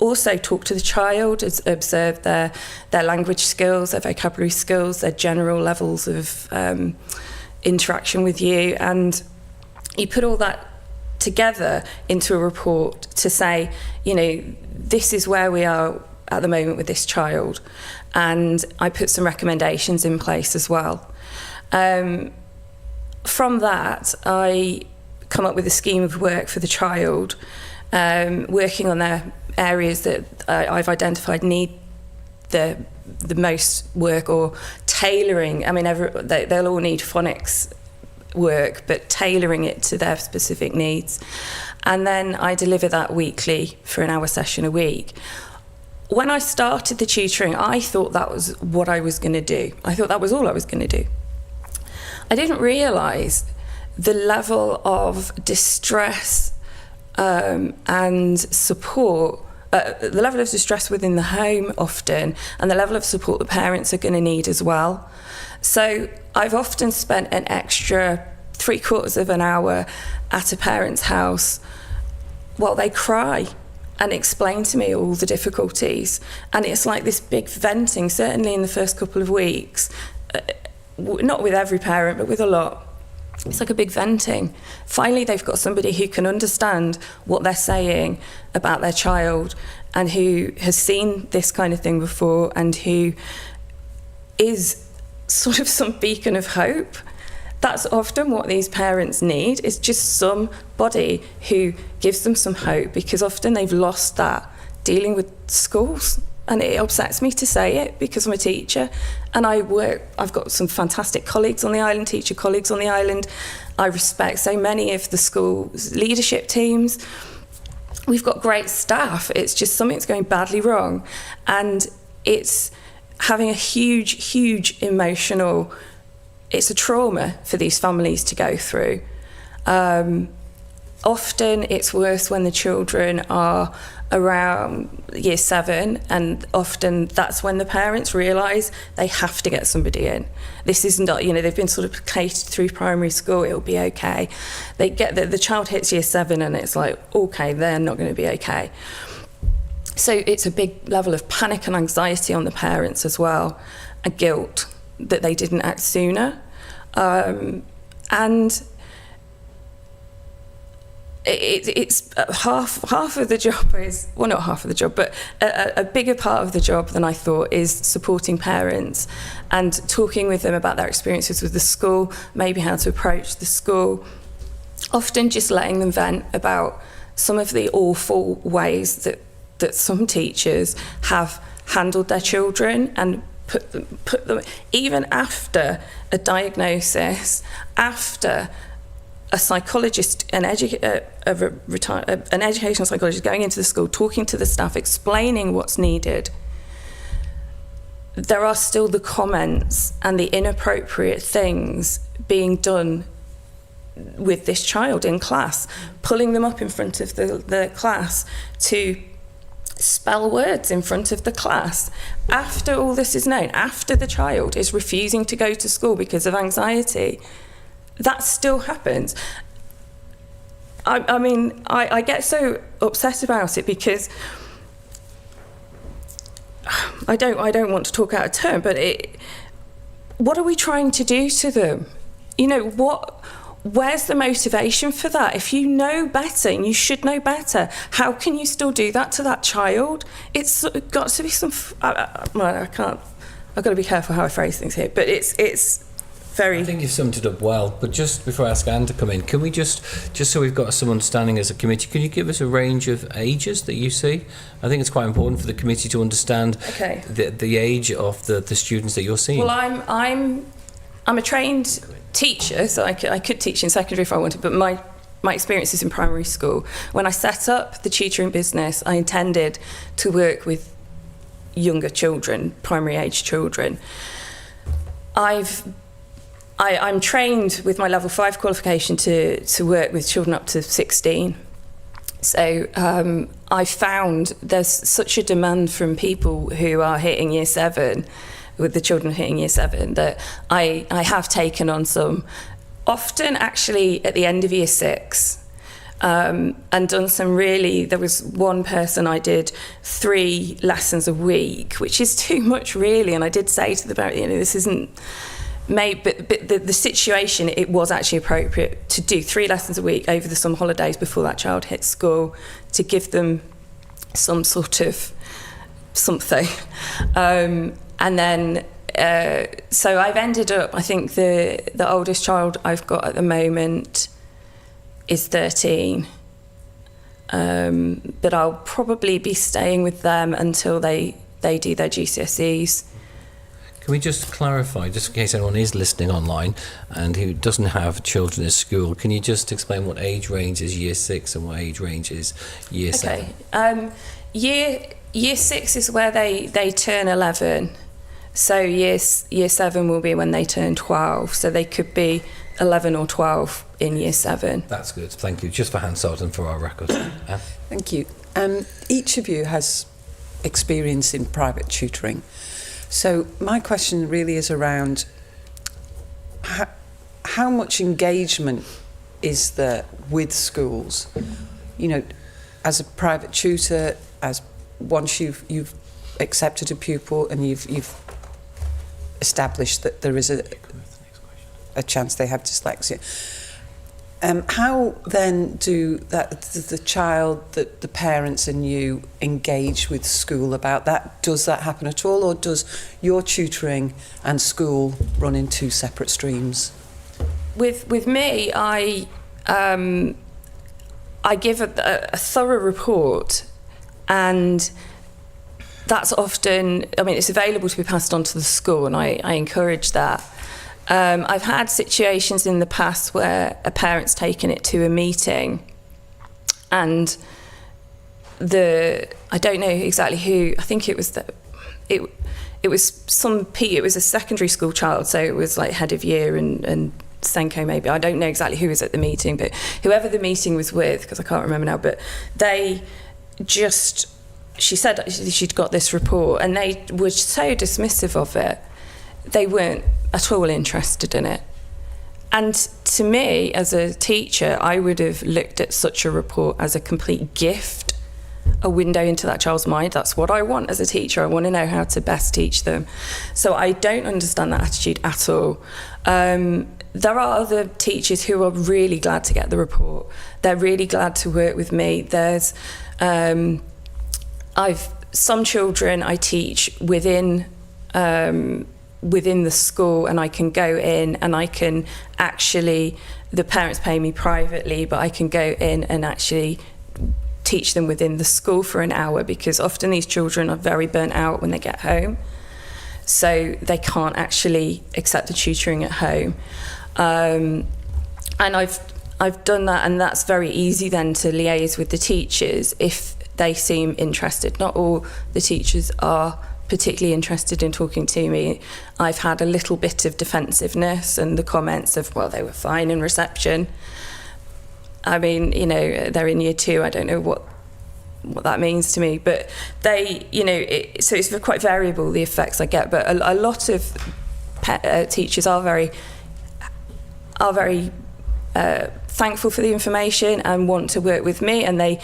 also talk to the child, observe their language skills, their vocabulary skills, their general levels of interaction with you, and you put all that together into a report to say, this is where we are at the moment with this child. And I put some recommendations in place as well. From that, I come up with a scheme of work for the child, working on their areas that I've identified need the most work, or tailoring. I mean, they'll all need phonics work, but tailoring it to their specific needs. And then I deliver that weekly for an hour session a week. When I started the tutoring, I thought that was what I was going to do. I thought that was all I was going to do. I didn't realise the level of distress and support, the level of distress within the home often, and the level of support the parents are going to need as well. So I've often spent an extra 3/4 of an hour at a parent's house while they cry and explain to me all the difficulties. And it's like this big venting, certainly in the first couple of weeks, not with every parent, but with a lot. It's like a big venting. Finally, they've got somebody who can understand what they're saying about their child, and who has seen this kind of thing before, and who is sort of some beacon of hope. That's often what these parents need, is just somebody who gives them some hope, because often they've lost that dealing with schools. And it upsets me to say it, because I'm a teacher and I've got some fantastic colleagues on the island, teacher colleagues on the island. I respect so many of the school's leadership teams. We've got great staff. It's just something's going badly wrong. And it's having a huge emotional, it's a trauma for these families to go through. Often it's worse when the children are around year 7, and often that's when the parents realise they have to get somebody in. This is not, they've been sort of catered through primary school, it'll be okay. They get the child hits year 7 and it's like, okay, they're not going to be okay. So it's a big level of panic and anxiety on the parents as well, and guilt that they didn't act sooner. And it's half of the job is, well, not half of the job, but a bigger part of the job than I thought is supporting parents and talking with them about their experiences with the school, maybe how to approach the school, often just letting them vent about some of the awful ways that some teachers have handled their children and put them even after a diagnosis, after a psychologist, an educational psychologist going into the school, talking to the staff, explaining what's needed. There are still the comments and the inappropriate things being done with this child in class, pulling them up in front of the class to spell words in front of the class. After all this is known, after the child is refusing to go to school because of anxiety, that still happens. I get so upset about it because I don't want to talk out of turn, but what are we trying to do to them? Where's the motivation for that? If you know better, and you should know better, how can you still do that to that child? It's got to be some. I can't. I've got to be careful how I phrase things here, but it's very. I think you've summed it up well. But just before I ask Anne to come in, can we just so we've got some understanding as a committee, can you give us a range of ages that you see? I think it's quite important for the committee to understand the age of the students that you're seeing. Well, I'm a trained teacher, so I could teach in secondary if I wanted, but my experience is in primary school. When I set up the tutoring business, I intended to work with younger children, primary age children. I'm trained with my level 5 qualification to work with children up to 16. So I found there's such a demand from people who are hitting year 7, with the children hitting year 7, that I have taken on some, often actually at the end of year 6, and done some really, there was one person I did 3 lessons a week, which is too much really, and I did say to the parent, this isn't made, but the situation, it was actually appropriate to do 3 lessons a week over the summer holidays before that child hit school, to give them some sort of something. And then, so I've ended up, I think the oldest child I've got at the moment is 13. But I'll probably be staying with them until they do their GCSEs. Can we just clarify, just in case anyone is listening online and who doesn't have children at school, can you just explain what age range is year 6 and what age range is year 7? Okay. Year 6 is where they turn 11. So year 7 will be when they turn 12. So they could be 11 or 12 in year 7. That's good. Thank you. Just for Hansard and for our record. Thank you. Each of you has experience in private tutoring. So my question really is around how much engagement is there with schools? As a private tutor, as once you've accepted a pupil and you've established that there is a chance they have dyslexia, how then do the child, the parents and you engage with school about that? Does that happen at all, or does your tutoring and school run in 2 separate streams? With me, I give a thorough report, and that's often, it's available to be passed on to the school, and I encourage that. I've had situations in the past where a parent's taken it to a meeting, and I don't know exactly who, I think it it was a secondary school child, so it was like head of year and Senko maybe. I don't know exactly who was at the meeting, but whoever the meeting was with, because I can't remember now, but she said she'd got this report and they were so dismissive of it. They weren't at all interested in it. And to me, as a teacher, I would have looked at such a report as a complete gift, a window into that child's mind. That's what I want as a teacher. I want to know how to best teach them. So I don't understand that attitude at all. There are other teachers who are really glad to get the report. They're really glad to work with me. There's some children I teach within the school, and I can go in and I can actually, the parents pay me privately, but I can go in and actually teach them within the school for an hour, because often these children are very burnt out when they get home, so they can't actually accept the tutoring at home. And I've done that, and that's very easy then to liaise with the teachers if they seem interested. Not all the teachers are particularly interested in talking to me. I've had a little bit of defensiveness and the comments of, well, they were fine in reception. I mean, you know, they're in year 2. I don't know what that means to me, but they, you know, so it's quite variable, the effects I get, but a lot of teachers are very thankful for the information and want to work with me, and they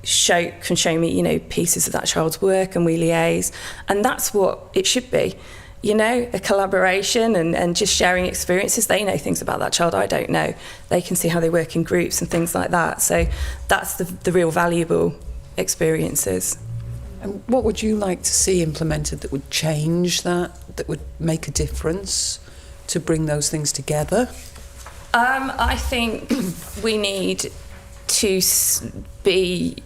can show me, you know, pieces of that child's work, and we liaise, and that's what it should be, you know, a collaboration and just sharing experiences. They know things about that child I don't know. They can see how they work in groups and things like that. So that's the real valuable experiences. And what would you like to see implemented that would change that would make a difference to bring those things together? I think we need to be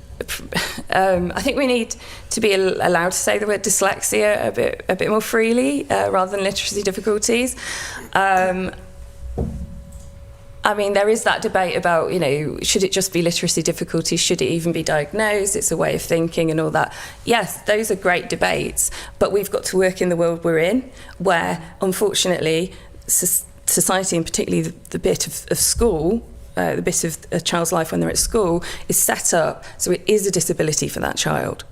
allowed to say the word dyslexia a bit more freely, rather than literacy difficulties. I mean, there is that debate about, you know, should it just be literacy difficulties? Should it even be diagnosed? It's a way of thinking and all that. Yes, those are great debates, but we've got to work in the world we're in, where, unfortunately, society, and particularly the bit of school, the bit of a child's life when they're at school, is set up so it is a disability for that child.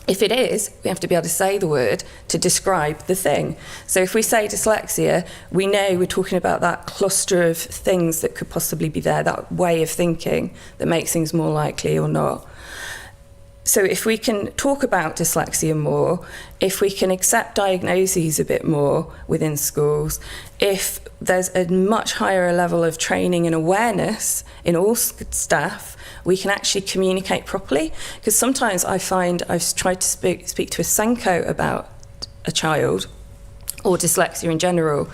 If it is, we have to be able to say the word to describe the thing. So if we say dyslexia, we know we're talking about that cluster of things that could possibly be there, that way of thinking that makes things more likely or not. So if we can talk about dyslexia more, if we can accept diagnoses a bit more within schools, if there's a much higher level of training and awareness in all staff, we can actually communicate properly. Because sometimes I find I've tried to speak to a Senko about a child, or dyslexia in general,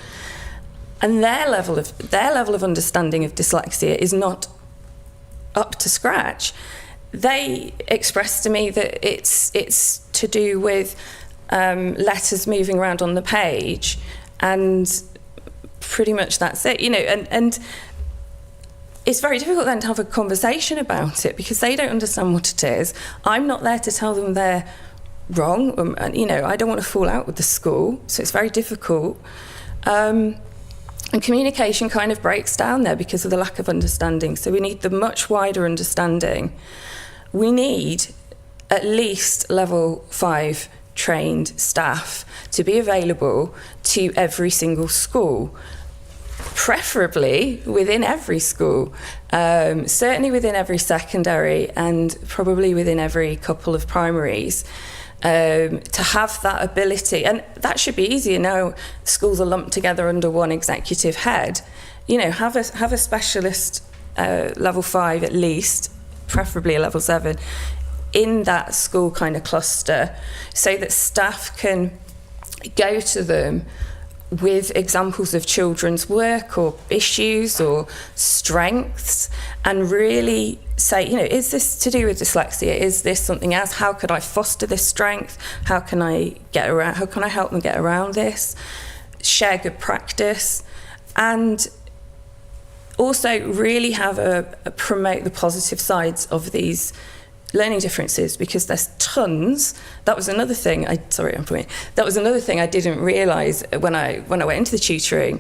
and their level of understanding of dyslexia is not up to scratch. They expressed to me that it's to do with letters moving around on the page, and pretty much that's it, you know. And it's very difficult then to have a conversation about it, because they don't understand what it is. I'm not there to tell them they're wrong, and you know, I don't want to fall out with the school, so it's very difficult. And communication kind of breaks down there because of the lack of understanding. So we need the much wider understanding. We need at least level 5 trained staff to be available to every single school, preferably within every school, certainly within every secondary, and probably within every couple of primaries. To have that ability, and that should be easier now. Schools are lumped together under one executive head. You know, have a specialist level 5 at least, preferably a level 7, in that school kind of cluster, so that staff can go to them with examples of children's work or issues or strengths, and really say, you know, is this to do with dyslexia? Is this something else? How could I foster this strength? How can I help them get around this? Share good practice, and also really have promote the positive sides of these learning differences, because there's tons. That was another thing. That was another thing I didn't realise when I went into the tutoring,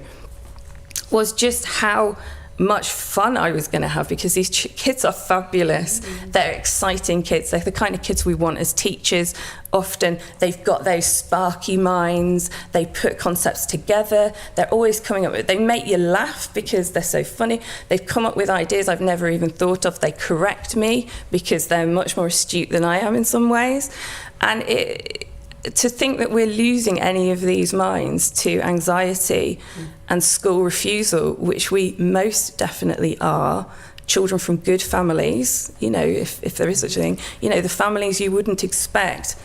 was just how much fun I was going to have, because these kids are fabulous. They're exciting kids. They're the kind of kids we want as teachers. Often they've got those sparky minds. They put concepts together. They're always coming up with, they make you laugh because they're so funny. They've come up with ideas I've never even thought of. They correct me because they're much more astute than I am in some ways. And to think that we're losing any of these minds to anxiety and school refusal, which we most definitely are, children from good families, you know, if there is such a thing, you know, the families you wouldn't expect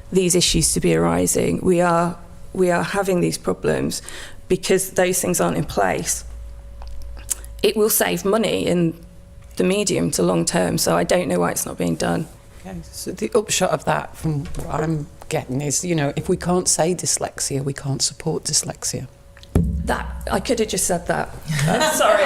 these issues to be arising, we are having these problems because those things aren't in place. It will save money in the medium to long term, so I don't know why it's not being done. Okay, so the upshot of that, from what I'm getting, is, you know, if we can't say dyslexia, we can't support dyslexia. That I could have just said that. Sorry.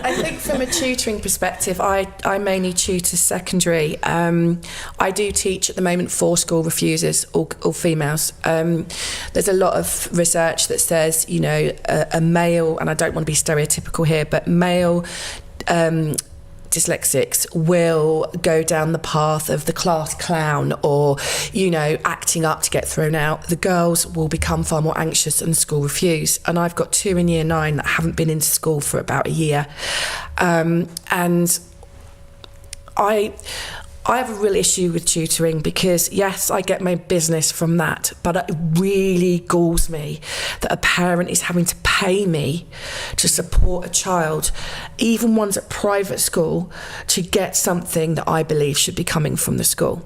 I think from a tutoring perspective, I mainly tutor secondary. I do teach at the moment for school refusers, all females. There's a lot of research that says, you know, a male, and I don't want to be stereotypical here, but male dyslexics will go down the path of the class clown, or, you know, acting up to get thrown out. The girls will become far more anxious and school refuse. And I've got 2 in year 9 that haven't been into school for about a year. And I have a real issue with tutoring because, yes, I get my business from that, but it really galls me that a parent is having to pay me to support a child, even ones at private school, to get something that I believe should be coming from the school.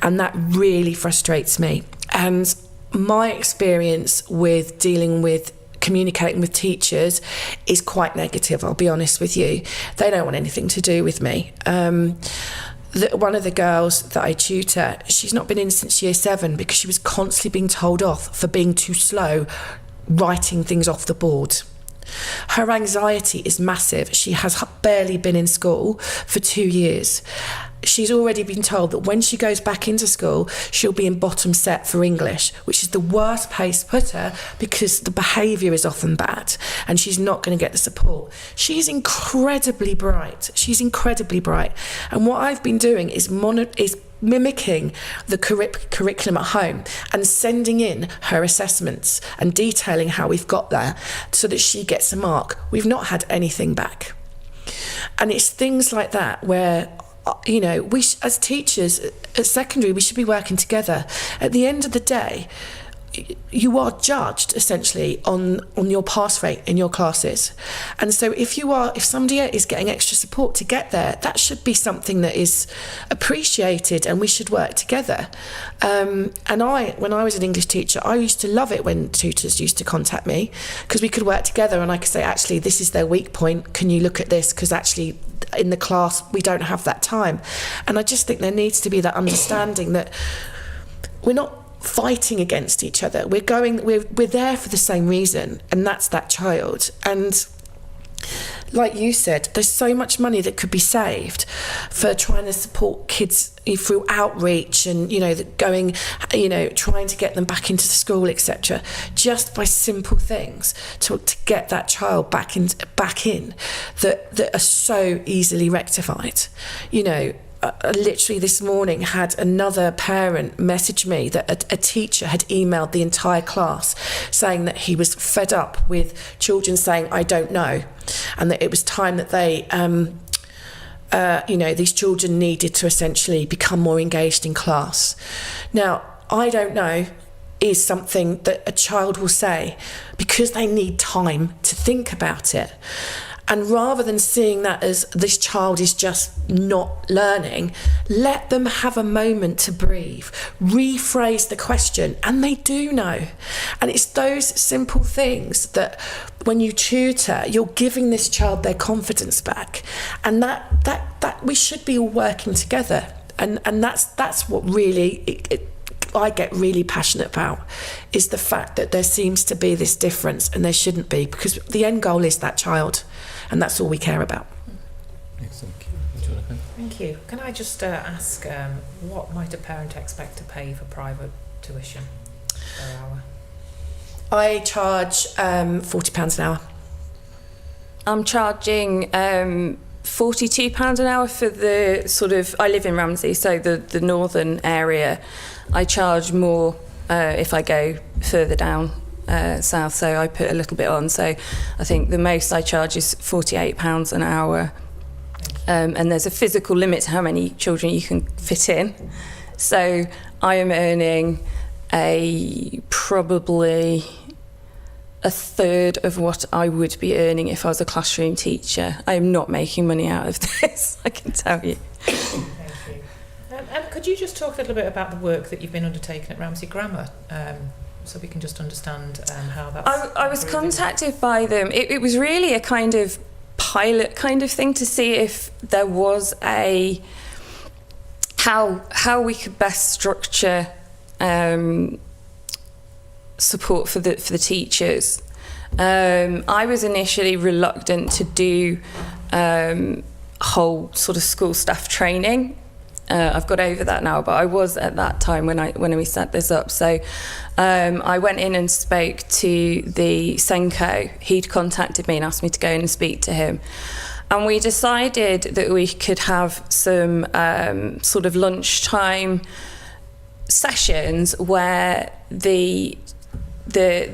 And that really frustrates me. And my experience with dealing with communicating with teachers is quite negative, I'll be honest with you. They don't want anything to do with me. One of the girls that I tutor, she's not been in since year 7 because she was constantly being told off for being too slow writing things off the board. Her anxiety is massive. She has barely been in school for 2 years. She's already been told that when she goes back into school, she'll be in bottom set for English, which is the worst place to put her because the behaviour is often bad and she's not going to get the support. She's incredibly bright. And what I've been doing is mimicking the curriculum at home and sending in her assessments and detailing how we've got there so that she gets a mark. We've not had anything back. And it's things like that where, you know, we as teachers at secondary, we should be working together. At the end of the day, you are judged essentially on your pass rate in your classes. And so if somebody is getting extra support to get there, that should be something that is appreciated and we should work together. And when I was an English teacher, I used to love it when tutors used to contact me because we could work together and I could say, actually, this is their weak point. Can you look at this? Because actually in the class, we don't have that time. And I just think there needs to be that understanding that we're not fighting against each other. We're there for the same reason, and that's that child. And like you said, there's so much money that could be saved for trying to support kids through outreach and, you know, trying to get them back into the school, etc. Just by simple things to get that child back in that are so easily rectified. You know, I literally this morning had another parent message me that a teacher had emailed the entire class saying that he was fed up with children saying, I don't know, and that it was time that they, these children needed to essentially become more engaged in class. Now, I don't know is something that a child will say because they need time to think about it. And rather than seeing that as this child is just not learning, let them have a moment to breathe, rephrase the question, and they do know. And it's those simple things that when you tutor, you're giving this child their confidence back. And that we should be all working together. And that's what really I get really passionate about, is the fact that there seems to be this difference and there shouldn't be, because the end goal is that child. And that's all we care about. Excellent. Thank you. Can I just ask, what might a parent expect to pay for private tuition per hour? I charge £40 an hour. I'm charging £42 an hour for the sort of, I live in Ramsey, so the northern area. I charge more if I go further down south, so I put a little bit on. So I think the most I charge is £48 an hour. And there's a physical limit to how many children you can fit in. So I am earning probably a third of what I would be earning if I was a classroom teacher. I am not making money out of this, I can tell you. Thank you. And could you just talk a little bit about the work that you've been undertaking at Ramsey Grammar, so we can just understand how that's... I was contacted by them. It was really a kind of pilot kind of thing to see if there was how we could best structure support for the teachers. I was initially reluctant to do whole sort of school staff training. I've got over that now, but I was at that time when we set this up. So I went in and spoke to the Senko. He'd contacted me and asked me to go in and speak to him. And we decided that we could have some sort of lunchtime sessions where the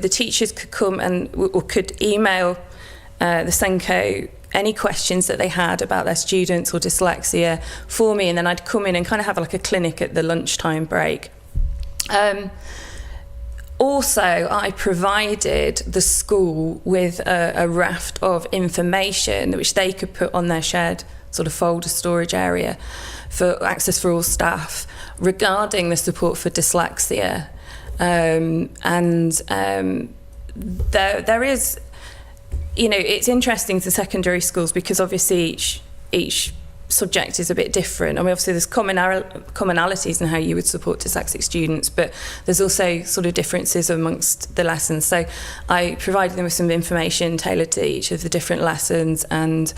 teachers could come or could email the Senko any questions that they had about their students or dyslexia for me, and then I'd come in and kind of have like a clinic at the lunchtime break. Also, I provided the school with a raft of information which they could put on their shared sort of folder storage area for access for all staff regarding the support for dyslexia. There is, you know, it's interesting to secondary schools because obviously each subject is a bit different. I mean, obviously there's commonalities in how you would support dyslexic students, but there's also sort of differences amongst the lessons. So I provided them with some information tailored to each of the different lessons and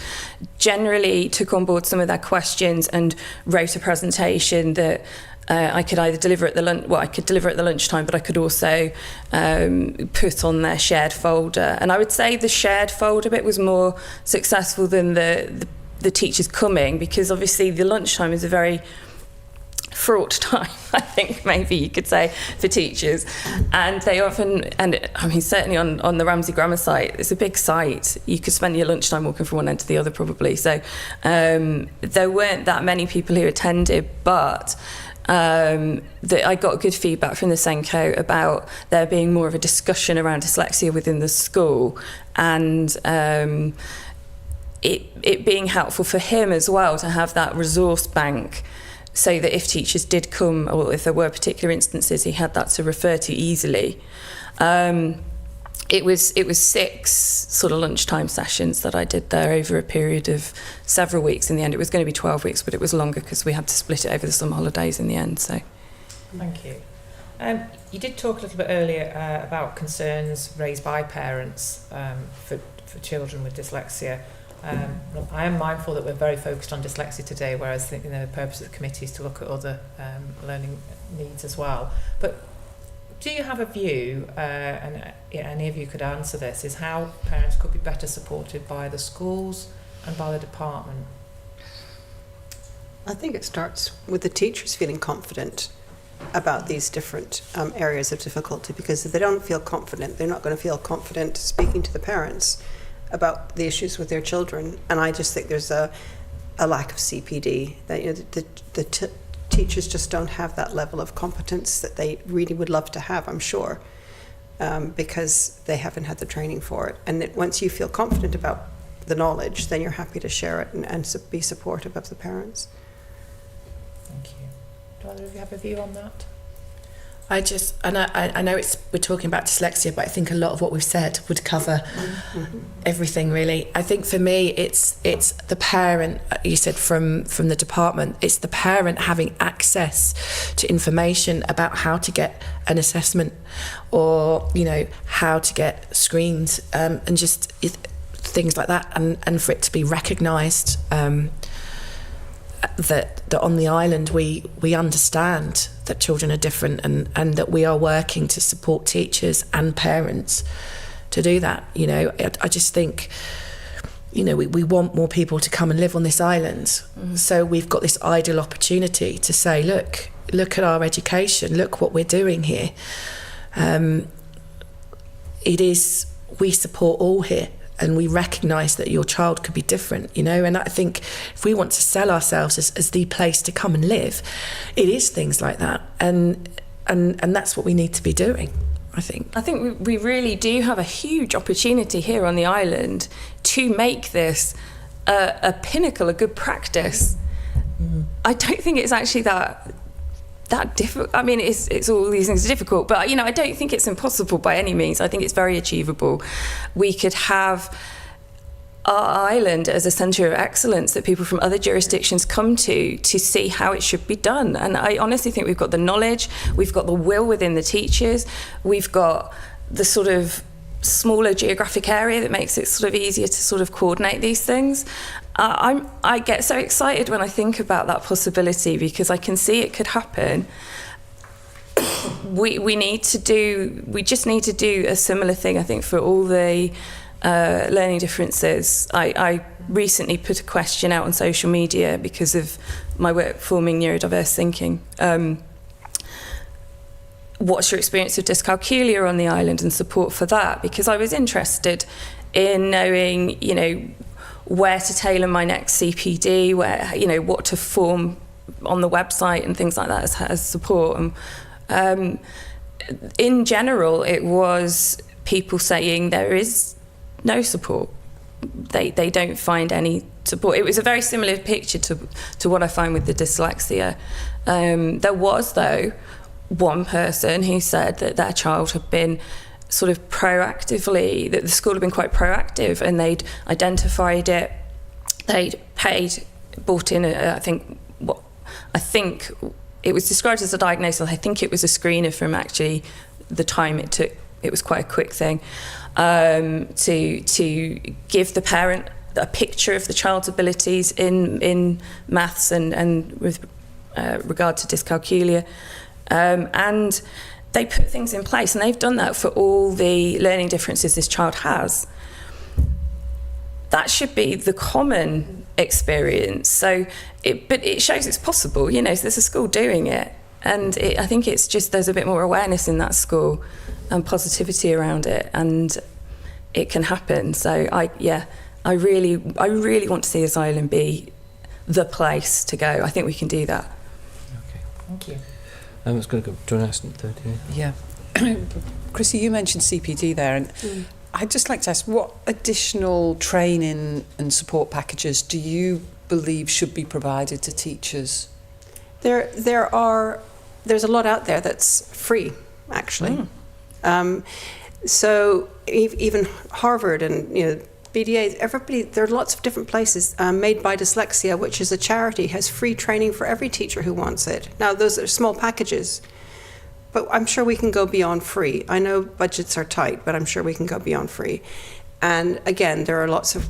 generally took on board some of their questions and wrote a presentation that I could either deliver at the lunchtime, but I could also put on their shared folder. And I would say the shared folder bit was more successful than the teachers coming, because obviously the lunchtime is a very fraught time, I think maybe you could say, for teachers. And they often, and I mean certainly on the Ramsey Grammar site, it's a big site. You could spend your lunchtime walking from one end to the other probably. So there weren't that many people who attended, but I got good feedback from the Senko about there being more of a discussion around dyslexia within the school, and it being helpful for him as well to have that resource bank, so that if teachers did come or if there were particular instances, he had that to refer to easily. It was 6 sort of lunchtime sessions that I did there over a period of several weeks. In the end, it was going to be 12 weeks, but it was longer because we had to split it over the summer holidays in the end. So, thank you. You did talk a little bit earlier about concerns raised by parents for children with dyslexia. I am mindful that we're very focused on dyslexia today, whereas the purpose of the committee is to look at other learning needs as well. But do you have a view, and any of you could answer this, is how parents could be better supported by the schools and by the department? I think it starts with the teachers feeling confident about these different areas of difficulty, because if they don't feel confident, they're not going to feel confident speaking to the parents about the issues with their children. And I just think there's a lack of CPD, that the teachers just don't have that level of competence that they really would love to have, I'm sure, because they haven't had the training for it. And that once you feel confident about the knowledge, then you're happy to share it and be supportive of the parents. Thank you. Do either of you have a view on that? I know we're talking about dyslexia, but I think a lot of what we've said would cover everything really. I think for me, it's the parent. You said from the department, it's the parent having access to information about how to get an assessment, or how to get screened, and just things like that, and for it to be recognised. that on the island we understand that children are different, and that we are working to support teachers and parents to do that. You know, I just think, you know, we want more people to come and live on this island. So we've got this ideal opportunity to say, look at our education, look what we're doing here. We support all here, and we recognise that your child could be different, you know. And I think if we want to sell ourselves as the place to come and live, it is things like that, and that's what we need to be doing, I think. I think we really do have a huge opportunity here on the island to make this a pinnacle, a good practice. I don't think it's actually that difficult. I mean, it's all these things are difficult, but, you know, I don't think it's impossible by any means. I think it's very achievable. We could have our island as a centre of excellence that people from other jurisdictions come to see how it should be done. And I honestly think we've got the knowledge, we've got the will within the teachers, we've got the sort of smaller geographic area that makes it sort of easier to sort of coordinate these things. I get so excited when I think about that possibility, because I can see it could happen. We just need to do a similar thing, I think, for all the learning differences. I recently put a question out on social media because of my work forming neurodiverse thinking. What's your experience of dyscalculia on the island and support for that? Because I was interested in knowing, you know, where to tailor my next CPD, where, you know, what to form on the website and things like that as support. And in general, it was people saying there is no support. They don't find any support. It was a very similar picture to what I find with the dyslexia. There was, though, one person who said that their child had been sort of proactively, that the school had been quite proactive, and they'd identified it, they'd brought in I think it was described as a diagnosis. I think it was a screener from actually the time it took. It was quite a quick thing, to give the parent a picture of the child's abilities in maths and with regard to dyscalculia. And they put things in place, and they've done that for all the learning differences this child has. That should be the common experience. But it shows it's possible, you know, so there's a school doing it. And I think it's just there's a bit more awareness in that school and positivity around it, and it can happen. So I really want to see this island be the place to go. I think we can do that. Okay. Thank you. I was going to go. Do you want to ask 30? Yeah. Chrissie, you mentioned CPD there, and I'd just like to ask, what additional training and support packages do you believe should be provided to teachers? There's a lot out there that's free, actually. So even Harvard and, you know, BDA, everybody, there are lots of different places. Made by Dyslexia, which is a charity, has free training for every teacher who wants it. Now, those are small packages, but I'm sure we can go beyond free. I know budgets are tight, but I'm sure we can go beyond free. And again, there are lots of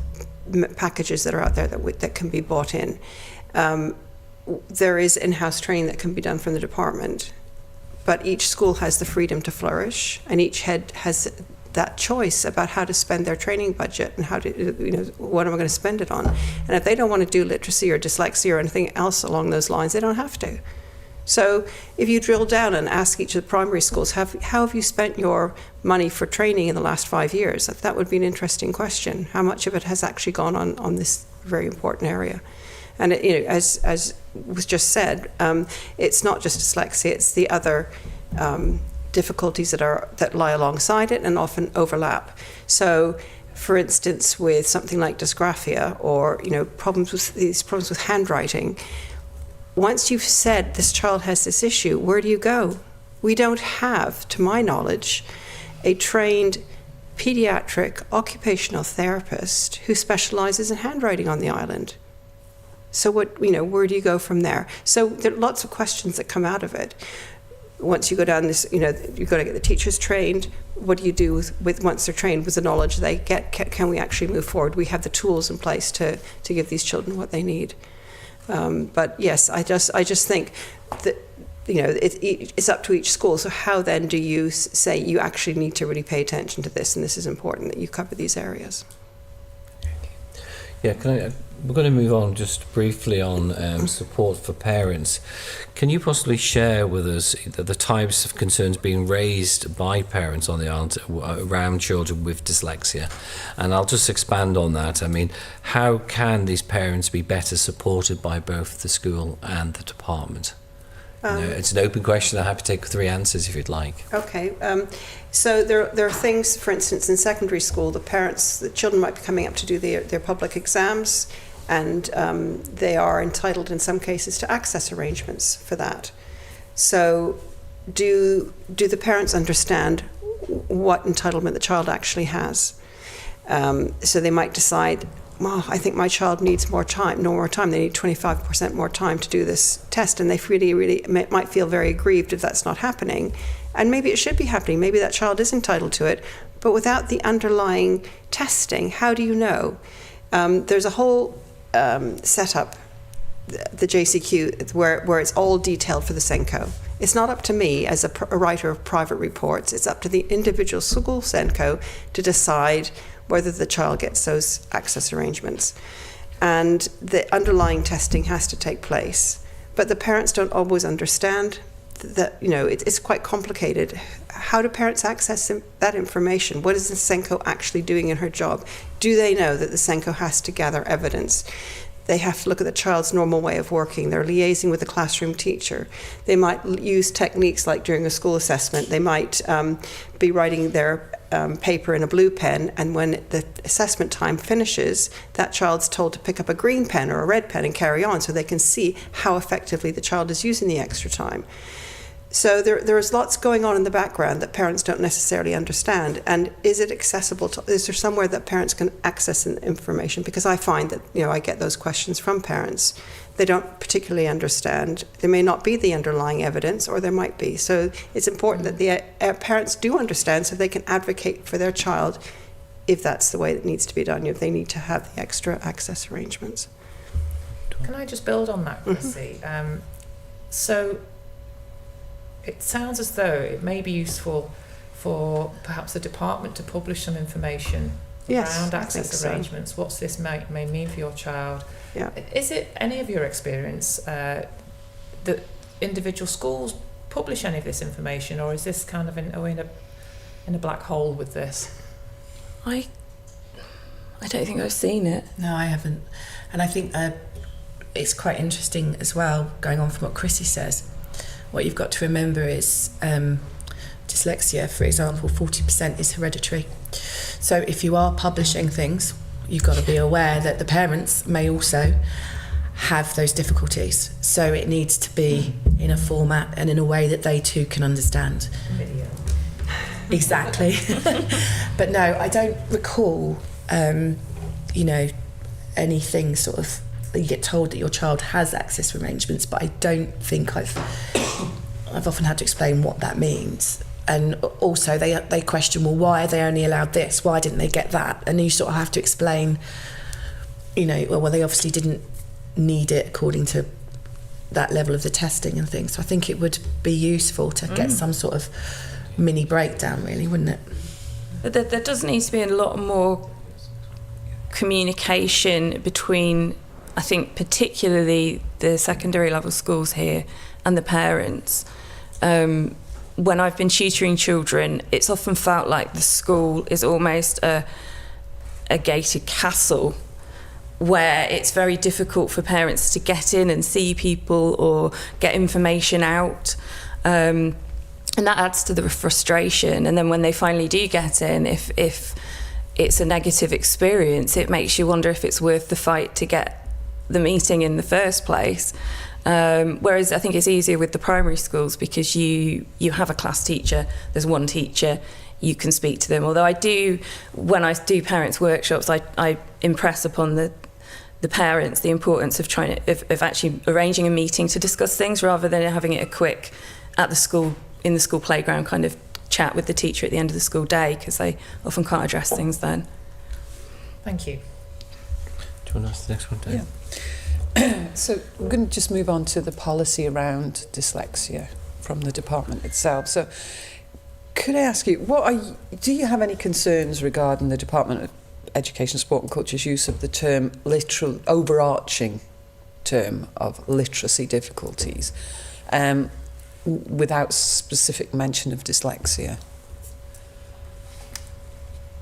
packages that are out there that can be bought in. There is in-house training that can be done from the department, but each school has the freedom to flourish, and each head has that choice about how to spend their training budget and how to, you know, what am I going to spend it on? And if they don't want to do literacy or dyslexia or anything else along those lines, they don't have to. So if you drill down and ask each of the primary schools, how have you spent your money for training in the last 5 years? That would be an interesting question. How much of it has actually gone on this very important area? And it, you know, as was just said, it's not just dyslexia; it's the other difficulties that lie alongside it and often overlap. So, for instance, with something like dysgraphia, or, you know, problems with handwriting, once you've said this child has this issue, where do you go? We don't have, to my knowledge, a trained pediatric occupational therapist who specializes in handwriting on the island. So where do you go from there? So there are lots of questions that come out of it. Once you go down this, you know, you've got to get the teachers trained. What do you do with once they're trained with the knowledge they get? Can we actually move forward? We have the tools in place to give these children what they need. But yes, I just think that, you know, it's up to each school. So how then do you say you actually need to really pay attention to this, and this is important that you cover these areas? Yeah, we're going to move on just briefly on support for parents. Can you possibly share with us the types of concerns being raised by parents on the island around children with dyslexia? And I'll just expand on that. I mean, how can these parents be better supported by both the school and the department? It's an open question. I'm happy to take 3 answers if you'd like. Okay. So there are things, for instance, in secondary school, the children might be coming up to do their public exams, and they are entitled in some cases to access arrangements for that. So do the parents understand what entitlement the child actually has? So they might decide, well, I think my child needs more time. They need 25% more time to do this test, and they really might feel very aggrieved if that's not happening. And maybe it should be happening. Maybe that child is entitled to it, but without the underlying testing, how do you know? There's a whole setup, the JCQ, where it's all detailed for the SENCO. It's not up to me as a writer of private reports. It's up to the individual school SENCO to decide whether the child gets those access arrangements. And the underlying testing has to take place. But the parents don't always understand that, you know, it's quite complicated. How do parents access that information? What is the SENCO actually doing in her job? Do they know that the SENCO has to gather evidence? They have to look at the child's normal way of working. They're liaising with the classroom teacher. They might use techniques like during a school assessment. They might be writing their paper in a blue pen, and when the assessment time finishes, that child's told to pick up a green pen or a red pen and carry on, so they can see how effectively the child is using the extra time. So there is lots going on in the background that parents don't necessarily understand. And is it accessible to, is there somewhere that parents can access information? Because I find that, you know, I get those questions from parents. They don't particularly understand. There may not be the underlying evidence, or there might be. So it's important that the parents do understand, so they can advocate for their child if that's the way it needs to be done, if they need to have the extra access arrangements. Can I just build on that, Chrissie? So it sounds as though it may be useful for perhaps the department to publish some information around access arrangements. So. What's this may mean for your child? Yeah. Is it any of your experience that individual schools publish any of this information, or is this kind of in a black hole with this? I don't think I've seen it. No, I haven't. And I think it's quite interesting as well, going on from what Chrissie says. What you've got to remember is dyslexia, for example, 40% is hereditary. So if you are publishing things, you've got to be aware that the parents may also have those difficulties. So it needs to be in a format and in a way that they too can understand. Video. Exactly. But no, I don't recall, you know, anything sort of, you get told that your child has access arrangements, but I don't think I've often had to explain what that means. And also they question, well, why are they only allowed this? Why didn't they get that? And you sort of have to explain, you know, well, they obviously didn't need it according to that level of the testing and things. So I think it would be useful to get some sort of mini breakdown, really, wouldn't it? But there does need to be a lot more communication between, I think, particularly the secondary level schools here and the parents. When I've been tutoring children, it's often felt like the school is almost a gated castle where it's very difficult for parents to get in and see people or get information out. And that adds to the frustration. And then when they finally do get in, if it's a negative experience, it makes you wonder if it's worth the fight to get the meeting in the first place. Whereas I think it's easier with the primary schools because you have a class teacher, there's one teacher, you can speak to them. Although I do, when I do parents' workshops, I impress upon the parents the importance of trying to, of actually arranging a meeting to discuss things rather than having it a quick at the school, in the school playground kind of chat with the teacher at the end of the school day, because they often can't address things then. Thank you. Do you want to ask the next one, Dave? Yeah. So we're going to just move on to the policy around dyslexia from the department itself. So could I ask you, do you have any concerns regarding the Department of Education, Sport and Culture's use of the term overarching term of literacy difficulties without specific mention of dyslexia?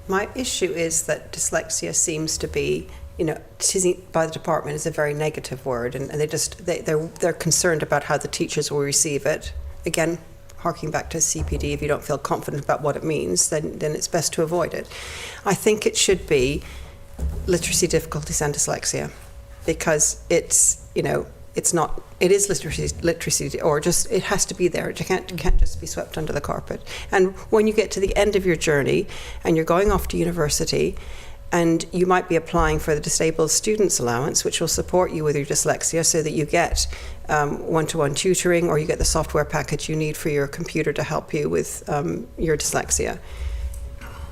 My issue is that dyslexia seems to be, seen by the department is a very negative word, and they're concerned about how the teachers will receive it. Again, harking back to CPD, if you don't feel confident about what it means, then it's best to avoid it. I think it should be literacy difficulties and dyslexia, because it is literacy, or just, it has to be there. It can't just be swept under the carpet. And when you get to the end of your journey and you're going off to university, and you might be applying for the Disabled Students Allowance, which will support you with your dyslexia so that you get one-to-one tutoring, or you get the software package you need for your computer to help you with your dyslexia.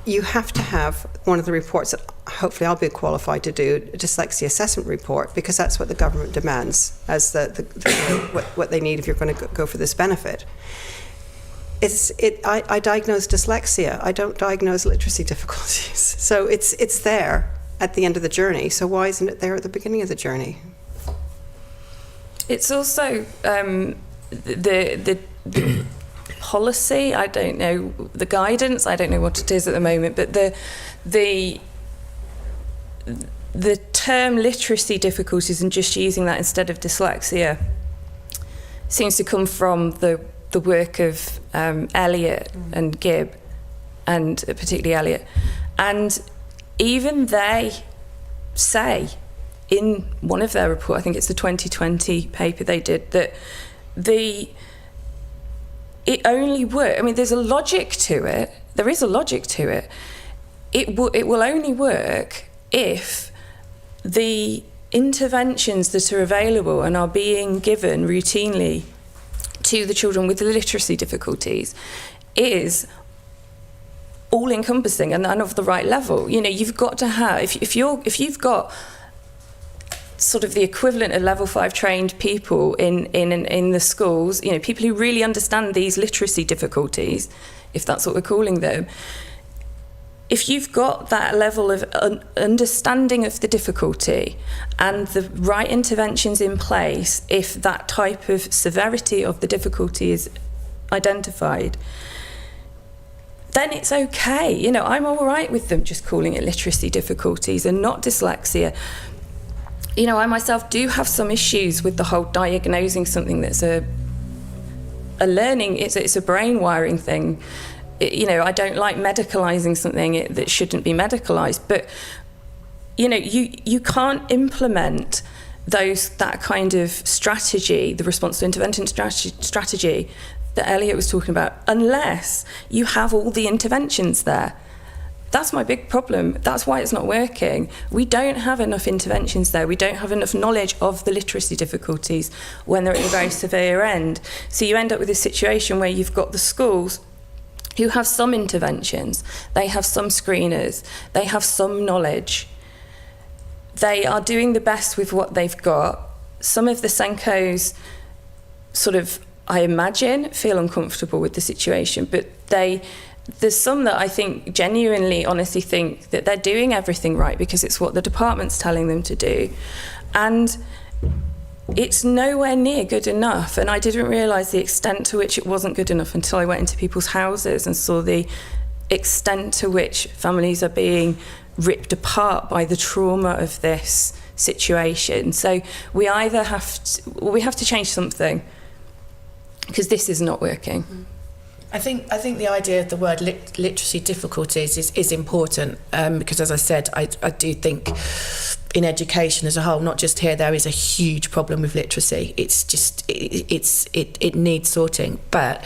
You have to have one of the reports that hopefully I'll be qualified to do, a dyslexia assessment report, because that's what the government demands as what they need if you're going to go for this benefit. I diagnose dyslexia. I don't diagnose literacy difficulties. So it's there at the end of the journey. So why isn't it there at the beginning of the journey? It's also the policy. I don't know the guidance. I don't know what it is at the moment. But the term literacy difficulties, and just using that instead of dyslexia, seems to come from the work of Eliot and Gibb, and particularly Eliot. And even they say in one of their reports, I think it's the 2020 paper they did, that it only works. I mean, there's a logic to it. There is a logic to it. It will only work if the interventions that are available and are being given routinely to the children with the literacy difficulties is all-encompassing and of the right level. You've got to have, if you've got sort of the equivalent of level 5 trained people in the schools, people who really understand these literacy difficulties, if that's what we're calling them, if you've got that level of understanding of the difficulty and the right interventions in place, if that type of severity of the difficulty is identified, then it's okay. I'm all right with them just calling it literacy difficulties and not dyslexia. I myself do have some issues with the whole diagnosing something that's a learning, it's a brain wiring thing. I don't like medicalising something that shouldn't be medicalised, but you can't implement that kind of strategy, the response to intervention strategy that Eliot was talking about, unless you have all the interventions there. That's my big problem. That's why it's not working. We don't have enough interventions there. We don't have enough knowledge of the literacy difficulties when they're at the very severe end. So you end up with a situation where you've got the schools who have some interventions, they have some screeners, they have some knowledge. They are doing the best with what they've got. Some of the Senkos sort of, I imagine, feel uncomfortable with the situation, but there's some that I think genuinely, honestly think that they're doing everything right because it's what the department's telling them to do. And it's nowhere near good enough, and I didn't realise the extent to which it wasn't good enough until I went into people's houses and saw the extent to which families are being ripped apart by the trauma of this situation. So we either have to change something, because this is not working. I think the idea of the word literacy difficulties is important, because, as I said, I do think in education as a whole, not just here, there is a huge problem with literacy. It's just it needs sorting. But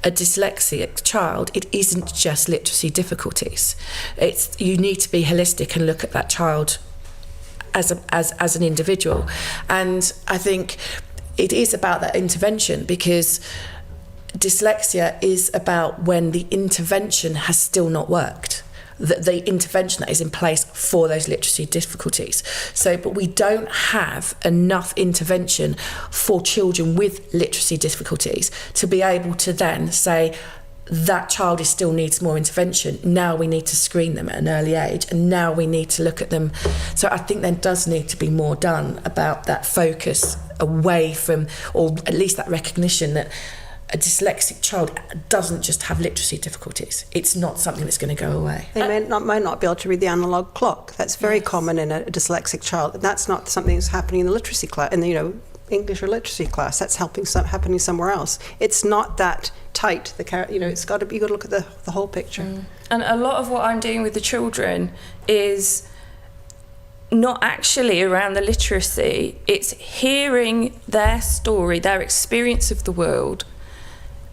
a dyslexic child, it isn't just literacy difficulties. You need to be holistic and look at that child as an individual. And I think it is about that intervention, because dyslexia is about when the intervention has still not worked. the intervention that is in place for those literacy difficulties. So, but we don't have enough intervention for children with literacy difficulties to be able to then say, that child still needs more intervention. Now we need to screen them at an early age, and now we need to look at them. So I think there does need to be more done about that focus away from, or at least that recognition that a dyslexic child doesn't just have literacy difficulties. It's not something that's going to go away. They might not be able to read the analog clock. That's very common in a dyslexic child. And that's not something that's happening in the literacy class, in the English or literacy class. That's happening somewhere else. It's not that tight. It's got to be. You got to look at the whole picture. And a lot of what I'm doing with the children is not actually around the literacy. It's hearing their story, their experience of the world,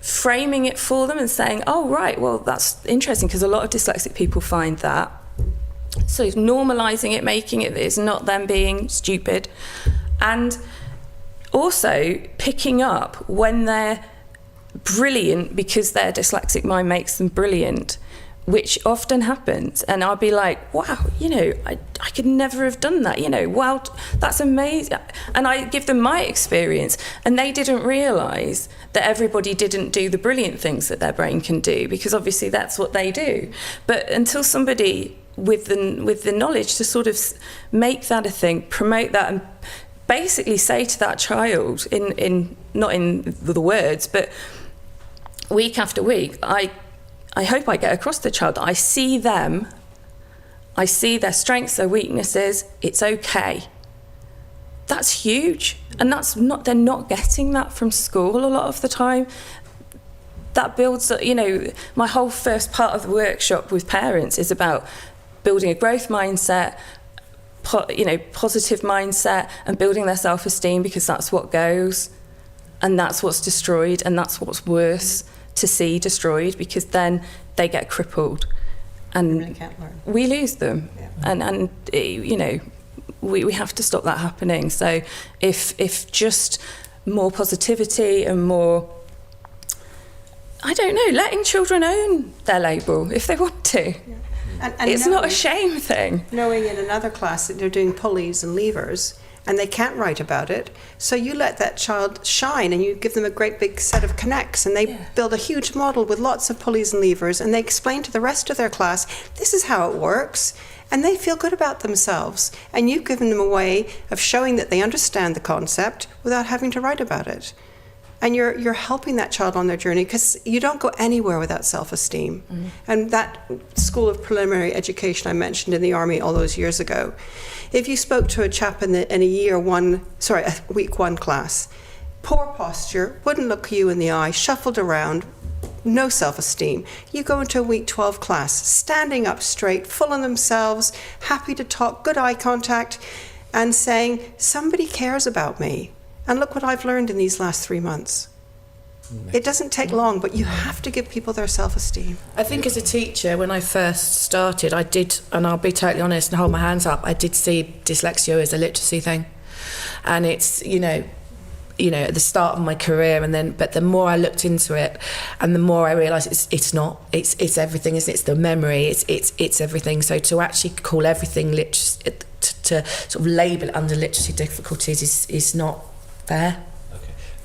framing it for them and saying, oh, right, well, that's interesting, because a lot of dyslexic people find that. So normalising it, making it, it's not them being stupid. And also picking up when they're brilliant because their dyslexic mind makes them brilliant, which often happens. And I'll be like, wow, I could never have done that, wow, that's amazing. And I give them my experience, and they didn't realise that everybody didn't do the brilliant things that their brain can do, because obviously that's what they do. But until somebody with the knowledge to sort of make that a thing, promote that, and basically say to that child, in not in the words, but week after week, I hope I get across to the child that I see them, I see their strengths, their weaknesses, it's okay. That's huge. And they're not getting that from school a lot of the time. That builds, my whole first part of the workshop with parents is about building a growth mindset, positive mindset, and building their self-esteem, because that's what goes, and that's what's destroyed, and that's what's worse to see destroyed, because then they get crippled and They can't learn. we lose them. And we have to stop that happening. So if just more positivity and more, I don't know, letting children own their label if they want to. And It's not a shame thing. Knowing in another class that they're doing pulleys and levers, and they can't write about it, so you let that child shine, and you give them a great big set of connects, and they build a huge model with lots of pulleys and levers, and they explain to the rest of their class, this is how it works, and they feel good about themselves. And you've given them a way of showing that they understand the concept without having to write about it. And you're helping that child on their journey, because you don't go anywhere without self-esteem. And that school of preliminary education I mentioned in the army all those years ago, if you spoke to a chap in a week one class, poor posture, wouldn't look you in the eye, shuffled around, no self-esteem. You go into a week 12 class, standing up straight, full of themselves, happy to talk, good eye contact, and saying, somebody cares about me. And look what I've learned in these last 3 months. It doesn't take long, but you have to give people their self-esteem. I think as a teacher, when I first started, I did, and I'll be totally honest and hold my hands up, I did see dyslexia as a literacy thing. And it's, at the start of my career, but the more I looked into it, and the more I realised it's not. It's everything, isn't it? It's the memory. It's everything. So to actually call everything literacy, to sort of label it under literacy difficulties is not fair.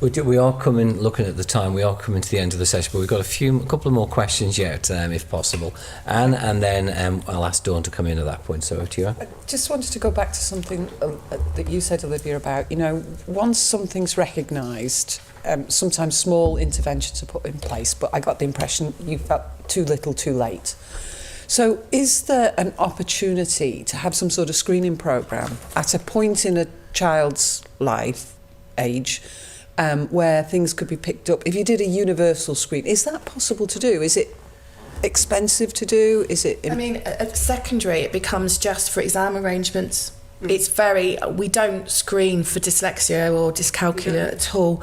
We are looking at the time, we are coming to the end of the session, but we've got a couple of more questions yet, if possible. Anne, and then I'll ask Dawn to come in at that point. So over to you, Anne. I just wanted to go back to something that you said, Olivia, about, once something's recognised, sometimes small interventions are put in place, but I got the impression you felt too little, too late. So is there an opportunity to have some sort of screening programme at a point in a child's life, age, where things could be picked up? If you did a universal screen, is that possible to do? Is it expensive to do? Is it? At secondary, it becomes just for exam arrangements. We don't screen for dyslexia or dyscalculia at all.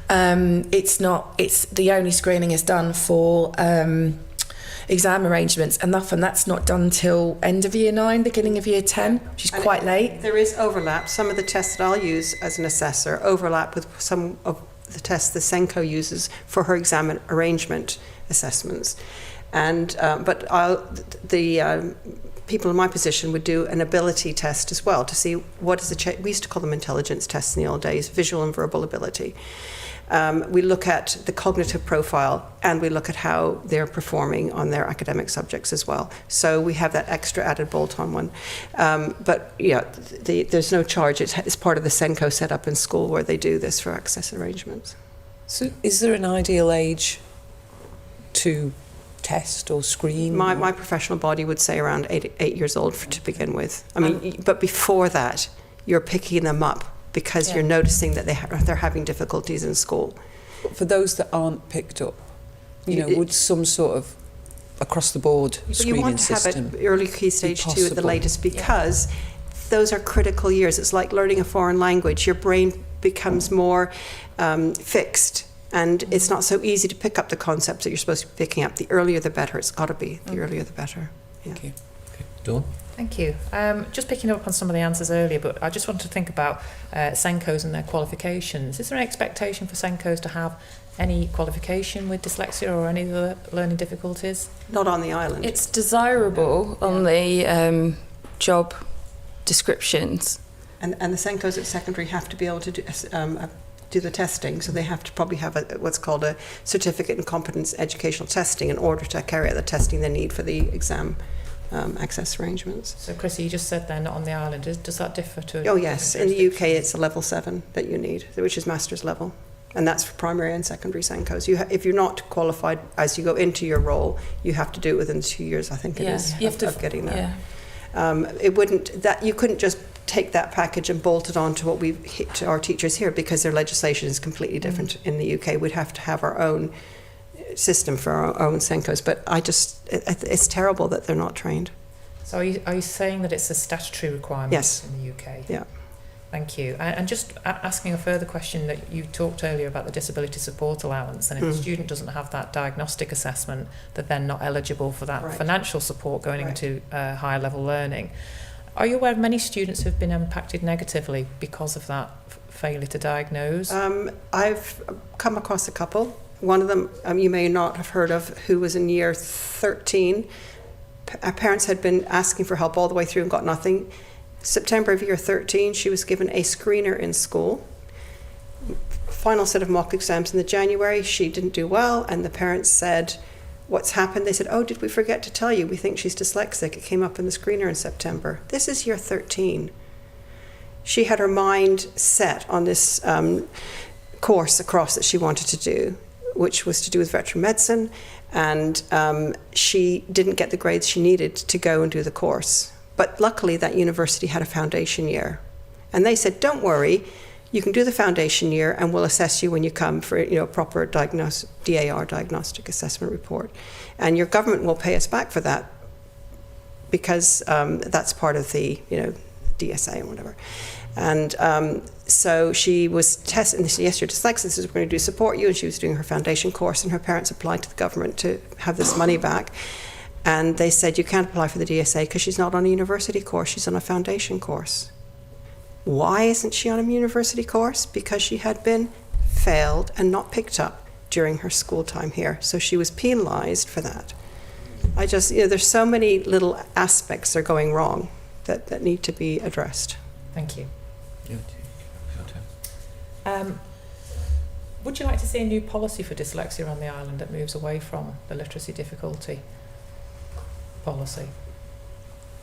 The only screening is done for exam arrangements, and often that's not done till end of year 9, beginning of year 10, which is quite late. There is overlap. Some of the tests that I'll use as an assessor overlap with some of the tests the SENCO uses for her exam arrangement assessments. And but the people in my position would do an ability test as well to see what is the we used to call them intelligence tests in the old days, visual and verbal ability. We look at the cognitive profile, and we look at how they're performing on their academic subjects as well. So we have that extra added bolt-on one. But yeah, there's no charge. It's part of the SENCO setup in school where they do this for access arrangements. So is there an ideal age to test or screen? My professional body would say around 8 years old to begin with. I mean, but before that, you're picking them up because you're noticing that they're having difficulties in school. For those that aren't picked up, would some sort of across-the-board screening system you want to have it early key stage 2 at the latest, because those are critical years. It's like learning a foreign language. Your brain becomes more fixed, and it's not so easy to pick up the concepts that you're supposed to be picking up. The earlier the better. It's got to be. The earlier the better. Yeah. Thank you. Okay. Dawn? Thank you. Just picking up on some of the answers earlier, but I just want to think about SENCOs and their qualifications. Is there an expectation for SENCOs to have any qualification with dyslexia or any other learning difficulties? Not on the island. It's desirable on the job descriptions. And the SENCOs at secondary have to be able to do the testing, so they have to probably have what's called a certificate in competence educational testing in order to carry out the testing they need for the exam access arrangements. So, Chrissie, you just said they're not on the island. Does that differ to? Oh yes, in the UK it's a level 7 that you need, which is master's level, and that's for primary and secondary SENCOs. If you're not qualified as you go into your role, you have to do it within 2 years. I think it is of getting there. You couldn't just take that package and bolt it on to what we hit to our teachers here, because their legislation is completely different in the UK. We'd have to have our own system for our own SENCOs, but it's terrible that they're not trained. So are you saying that it's a statutory requirement in the UK? Yeah. Thank you. And just asking a further question, that you talked earlier about the disability support allowance, and if a student doesn't have that diagnostic assessment, that they're not eligible for that financial support going into higher level learning. Are you aware of many students who have been impacted negatively because of that failure to diagnose? I've come across a couple. One of them you may not have heard of, who was in year 13. Our parents had been asking for help all the way through and got nothing. September of year 13, she was given a screener in school. Final set of mock exams in the January, she didn't do well, and the parents said, "What's happened?" They said, "Oh, did we forget to tell you? We think she's dyslexic. It came up in the screener in September." This is year 13. She had her mind set on this course across that she wanted to do, which was to do with veterinary medicine, and she didn't get the grades she needed to go and do the course. But luckily that university had a foundation year, and they said, "Don't worry, you can do the foundation year and we'll assess you when you come for a proper DAR, diagnostic assessment report, and your government will pay us back for that, because that's part of the DSA or whatever." And so she was tested, and they said, "Yes, you're dyslexic, this is what we're going to do, support you." And she was doing her foundation course, and her parents applied to the government to have this money back. And they said, "You can't apply for the DSA because she's not on a university course, she's on a foundation course." Why isn't she on a university course? Because she had been failed and not picked up during her school time here. So she was penalized for that. There's so many little aspects that are going wrong that need to be addressed. Thank you. Would you like to see a new policy for dyslexia on the island that moves away from the literacy difficulty policy?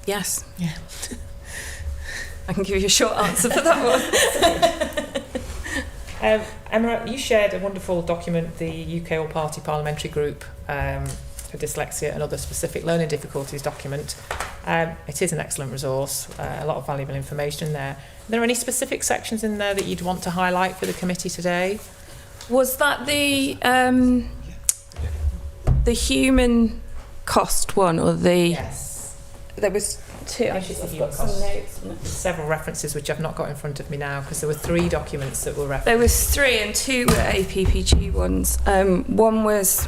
Yes. Yeah. I can give you a short answer for that one. Emma, you shared a wonderful document, the UK All-Party Parliamentary Group for Dyslexia and Other Specific Learning Difficulties document. It is an excellent resource, a lot of valuable information in there. Are there any specific sections in there that you'd want to highlight for the committee today? Was that the human cost one, or the... Yes. There was two. I've got some notes. Several references which I've not got in front of me now, because there were 3 documents that were referenced. There was 3, and 2 were APPG ones. One was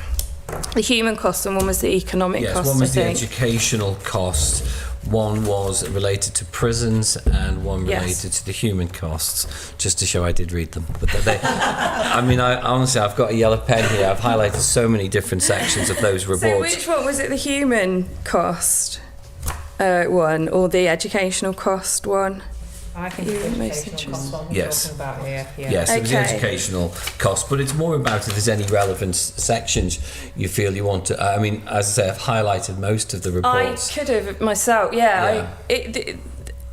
the human cost and one was the economic cost. Yes, one was the I think. educational cost, One was related to prisons and one Yes. related to the human costs, just to show I did read them. But I mean, honestly, I've got a yellow pen here. I've highlighted so many different sections of those So reports. which one was it? The human cost one or the educational cost one? I think You it's the most educational cost one we're Yes. talking about here. Yeah. Yes, it was the Okay. educational cost, but it's more about if there's any relevant sections you feel you want to. I mean, as I say, I've highlighted most of the reports. I could have myself, yeah.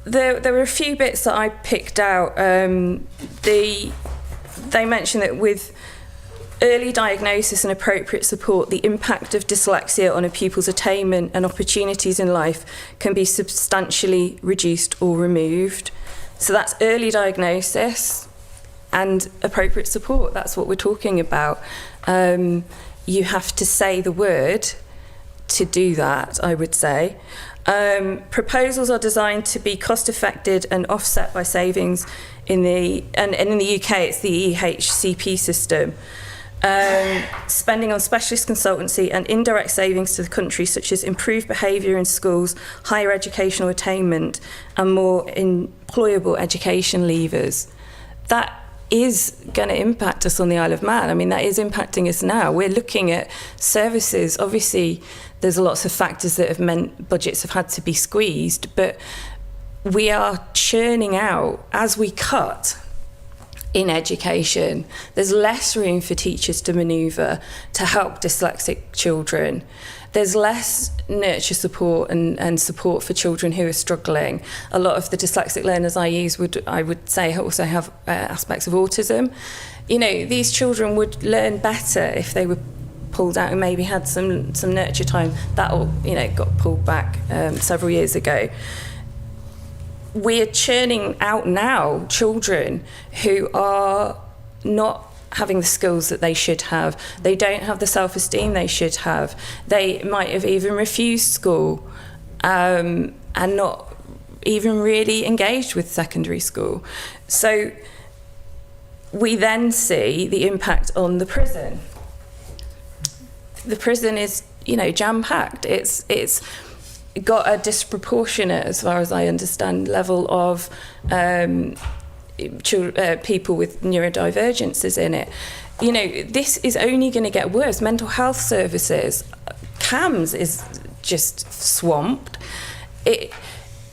There were a few bits that I picked out. They mentioned that with early diagnosis and appropriate support, the impact of dyslexia on a pupil's attainment and opportunities in life can be substantially reduced or removed. So that's early diagnosis and appropriate support. That's what we're talking about. You have to say the word to do that, I would say. Proposals are designed to be cost-effective and offset by savings in the UK, it's the EHCP system. Spending on specialist consultancy and indirect savings to the country, such as improved behaviour in schools, higher educational attainment, and more employable education levers. That is going to impact us on the Isle of Man. I mean, that is impacting us now. We're looking at services. Obviously, there's lots of factors that have meant budgets have had to be squeezed, but we are churning out as we cut in education. There's less room for teachers to manoeuvre to help dyslexic children. There's less nurture support and support for children who are struggling. A lot of the dyslexic learners I would say also have aspects of autism. You know, these children would learn better if they were pulled out and maybe had some nurture time. That all, you know, got pulled back several years ago. We're churning out now children who are not having the skills that they should have. They don't have the self-esteem they should have. They might have even refused school and not even really engaged with secondary school. So we then see the impact on the prison. The prison is, you know, jam-packed. It's got a disproportionate, as far as I understand, level of people with neurodivergences in it. You know, this is only going to get worse. Mental health services, CAMS is just swamped.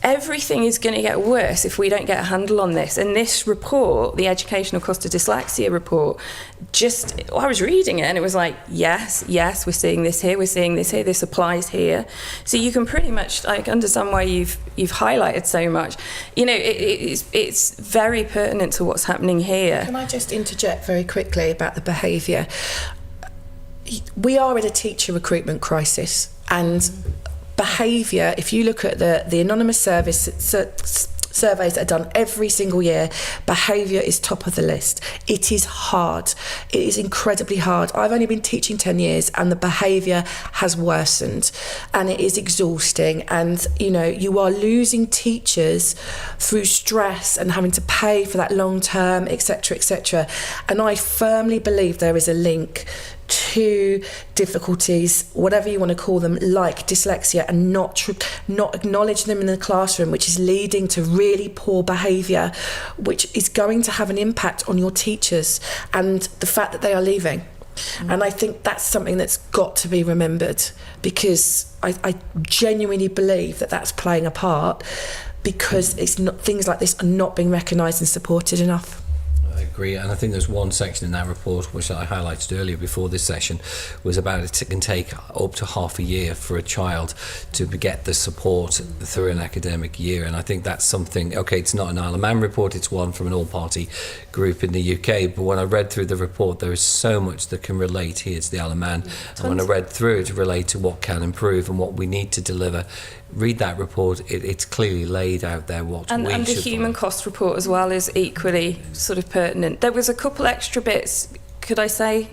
Everything is going to get worse if we don't get a handle on this. And this report, the Educational Cost of Dyslexia report, I was reading it and it was like, yes, we're seeing this here, this applies here. So you can pretty much understand why you've highlighted so much. You know, it's very pertinent to what's happening here. Can I just interject very quickly about the behaviour? We are in a teacher recruitment crisis, and behaviour, if you look at the anonymous surveys that are done every single year, behaviour is top of the list. It is hard. It is incredibly hard. I've only been teaching 10 years and the behaviour has worsened and it is exhausting, and you know, you are losing teachers through stress and having to pay for that long term, etc., and I firmly believe there is a link to difficulties, whatever you want to call them, like dyslexia, and not acknowledge them in the classroom, which is leading to really poor behaviour, which is going to have an impact on your teachers and the fact that they are leaving. And I think that's something that's got to be remembered, because I genuinely believe that that's playing a part, because things like this are not being recognised and supported enough. I agree, and I think there's one section in that report which I highlighted earlier before this session was about it can take up to half a year for a child to get the support through an academic year, and I think that's something, okay, it's not an Isle of Man report, it's one from an all-party group in the UK, but when I read through the report there is so much that can relate here to the Isle of Man, and when I read through it relate to what can improve and what we need to deliver. Read that report, it's clearly laid out there what we should And the human cost report as well is equally sort of pertinent. There was a couple extra bits, could I say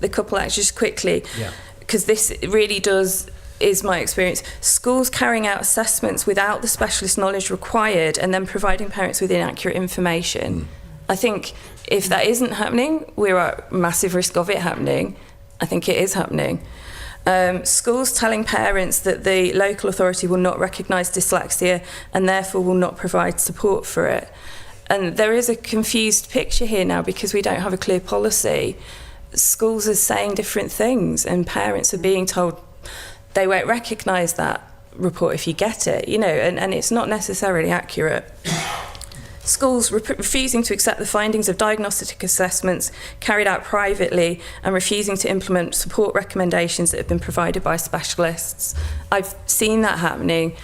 the couple extras quickly? Yeah. Because this really is my experience. Schools carrying out assessments without the specialist knowledge required and then providing parents with inaccurate information. I think if that isn't happening, we're at massive risk of it happening. I think it is happening. Schools telling parents that the local authority will not recognise dyslexia and therefore will not provide support for it. And there is a confused picture here now because we don't have a clear policy. Schools are saying different things and parents are being told they won't recognise that report if you get it, you know, and it's not necessarily accurate. Schools refusing to accept the findings of diagnostic assessments carried out privately and refusing to implement support recommendations that have been provided by specialists. I've seen that happening.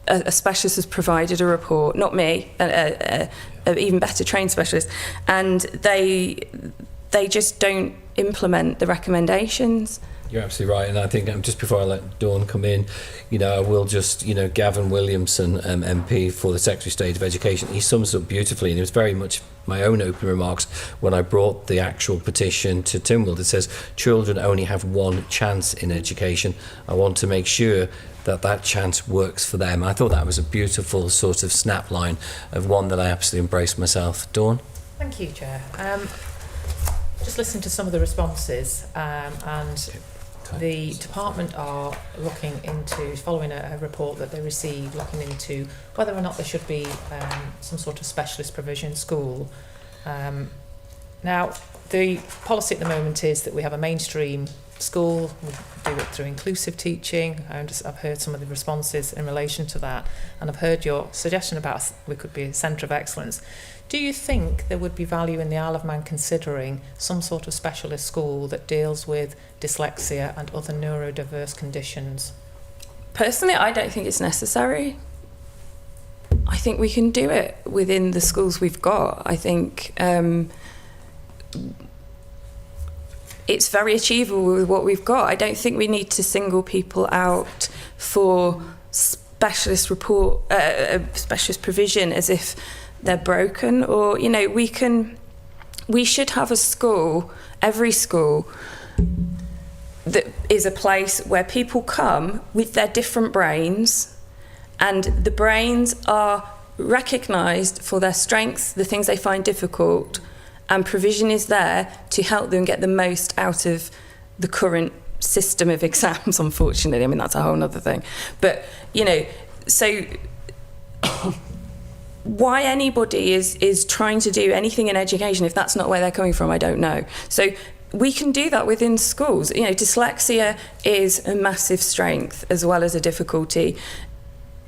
A specialist has provided a report, not me, an even better trained specialist, and they just don't implement the recommendations. You're absolutely right, and I think just before I let Dawn come in, you know, I will just, you know, Gavin Williamson, MP for the Secretary of State of Education, he sums it up beautifully, and it was very much my own opening remarks when I brought the actual petition to Tynwald. It says, children only have one chance in education. I want to make sure that that chance works for them. I thought that was a beautiful sort of snapline of one that I absolutely embraced myself. Dawn? Thank you, Chair. Just listening to some of the responses, and the department are looking into, following a report that they received, looking into whether or not there should be some sort of specialist provision school. Now, the policy at the moment is that we have a mainstream school, we do it through inclusive teaching. I've heard some of the responses in relation to that, and I've heard your suggestion about we could be a centre of excellence. Do you think there would be value in the Isle of Man considering some sort of specialist school that deals with dyslexia and other neurodiverse conditions? Personally, I don't think it's necessary. I think we can do it within the schools we've got. I think it's very achievable with what we've got. I don't think we need to single people out for specialist provision as if they're broken, or, you know, we should have a school, every school, that is a place where people come with their different brains, and the brains are recognised for their strengths, the things they find difficult, and provision is there to help them get the most out of the current system of exams, unfortunately. I mean, that's a whole other thing. But, you know, so why anybody is trying to do anything in education, if that's not where they're coming from, I don't know. So we can do that within schools. You know, dyslexia is a massive strength as well as a difficulty.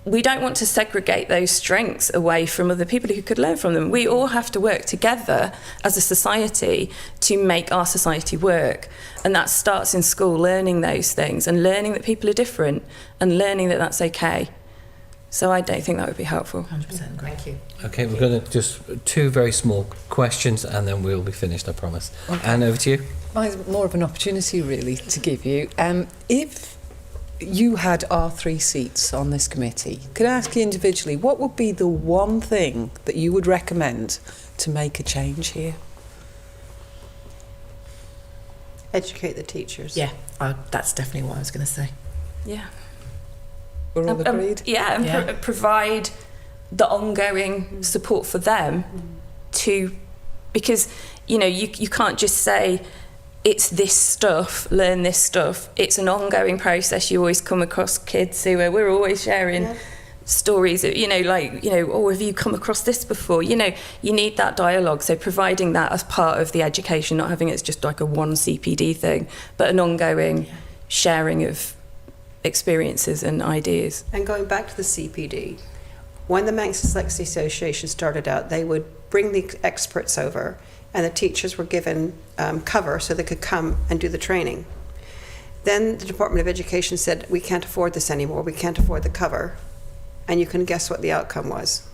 We don't want to segregate those strengths away from other people who could learn from them. We all have to work together as a society to make our society work. And that starts in school, learning those things and learning that people are different and learning that that's okay. So I don't think that would be helpful. 100%. Thank you. Okay, we're going to just two very small questions and then we'll be finished, I promise. Okay. Anne, over to you. Mine's more of an opportunity, really, to give you. If you had our 3 seats on this committee, could I ask you individually, what would be the one thing that you would recommend to make a change here? Educate the teachers. Yeah, that's definitely what I was going to say. Yeah. We're all agreed? And provide the ongoing support for them to, because, you know, you can't just say, it's this stuff, learn this stuff. It's an ongoing process. You always come across kids who we're always sharing stories, you know, like, you know, oh, have you come across this before? You know, you need that dialogue. So providing that as part of the education, not having it as just like a one CPD thing, but an ongoing sharing of experiences and ideas. And going back to the CPD, when the Manx Dyslexia Association started out, they would bring the experts over and the teachers were given cover so they could come and do the training. Then the Department of Education said, we can't afford this anymore, we can't afford the cover. And you can guess what the outcome was.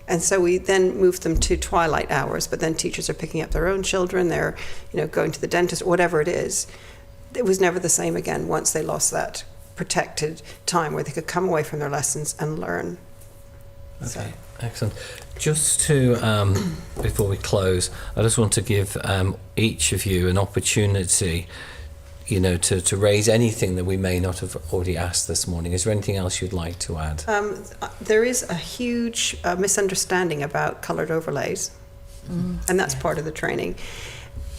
And so we then moved them to twilight hours, but then teachers are picking up their own children, they're, you know, going to the dentist, whatever it is. It was never the same again once they lost that protected time where they could come away from their lessons and learn. Okay, So. excellent. Just to, before we close, I just want to give each of you an opportunity, you know, to raise anything that we may not have already asked this morning. Is there anything else you'd like to add? There is a huge misunderstanding about coloured overlays, and that's part of the training.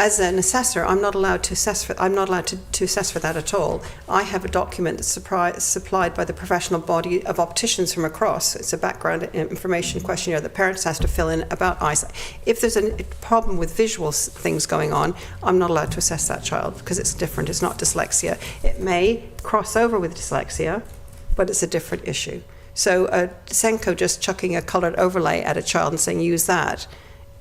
as an assessor, I'm not allowed to assess for. I'm not allowed to assess for that at all. I have a document that's supplied by the professional body of opticians from across. It's a background information questionnaire that parents has to fill in about eyesight. If there's a problem with visual things going on, I'm not allowed to assess that child because it's different. It's not dyslexia. It may cross over with dyslexia, but it's a different issue. So Senko just chucking a coloured overlay at a child and saying use that,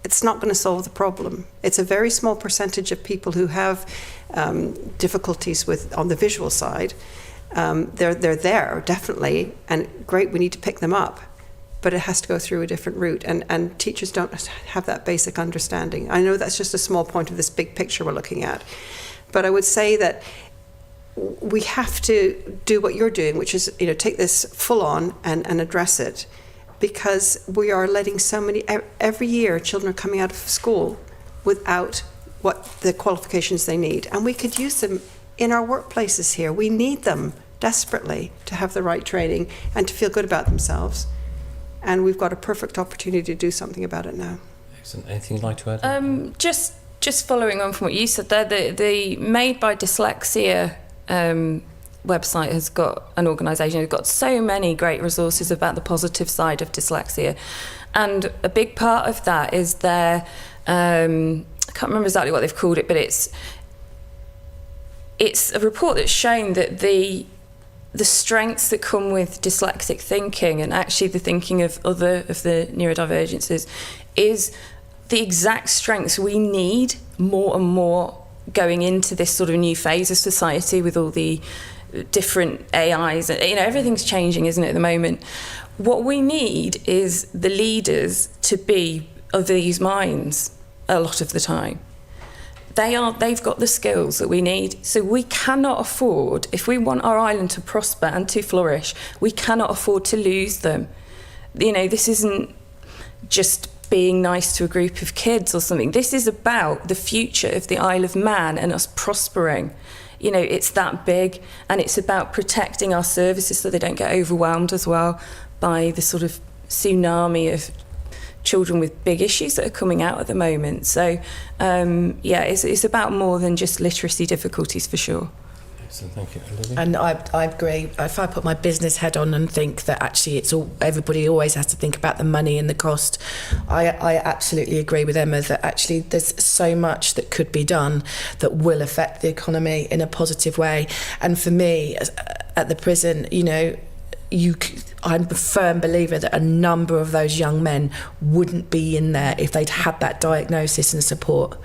it's not going to solve the problem. It's a very small percentage of people who have difficulties with on the visual side. They're there, definitely, and great, we need to pick them up. But it has to go through a different route, and teachers don't have that basic understanding. I know that's just a small point of this big picture we're looking at. But I would say that we have to do what you're doing, which is, take this full on and address it. Because we are letting so many, every year children are coming out of school without what the qualifications they need. And we could use them in our workplaces here. We need them desperately to have the right training and to feel good about themselves. And we've got a perfect opportunity to do something about it now. Excellent. Anything you'd like to add? Just following on from what you said there, the Made by Dyslexia website has got an organisation who's got so many great resources about the positive side of dyslexia, and a big part of that is their I can't remember exactly what they've called it, but it's a report that's shown that the strengths that come with dyslexic thinking, and actually the thinking of other of the neurodivergences, is the exact strengths we need more and more going into this sort of new phase of society with all the different AIs. Everything's changing, isn't it, at the moment? What we need is the leaders to be of these minds a lot of the time. They've got the skills that we need. So we cannot afford, if we want our island to prosper and to flourish, we cannot afford to lose them. This isn't just being nice to a group of kids or something. This is about the future of the Isle of Man and us prospering. It's that big, and it's about protecting our services so they don't get overwhelmed as well by the sort of tsunami of children with big issues that are coming out at the moment. So, it's about more than just literacy difficulties, for sure. Excellent, thank you. Olivia? And I agree. If I put my business head on and think that actually everybody always has to think about the money and the cost, I absolutely agree with Emma that actually there's so much that could be done that will affect the economy in a positive way. And for me, at the prison, I'm a firm believer that a number of those young men wouldn't be in there if they'd had that diagnosis and support.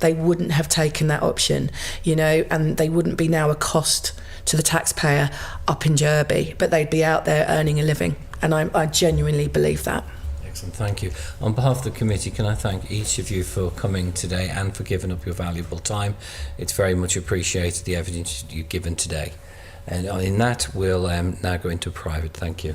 They wouldn't have taken that option, and they wouldn't be now a cost to the taxpayer up in Derby, but they'd be out there earning a living. And I genuinely believe that. Excellent, thank you. On behalf of the committee, can I thank each of you for coming today and for giving up your valuable time. It's very much appreciated, the evidence you've given today. And in that, we'll now go into private. Thank you.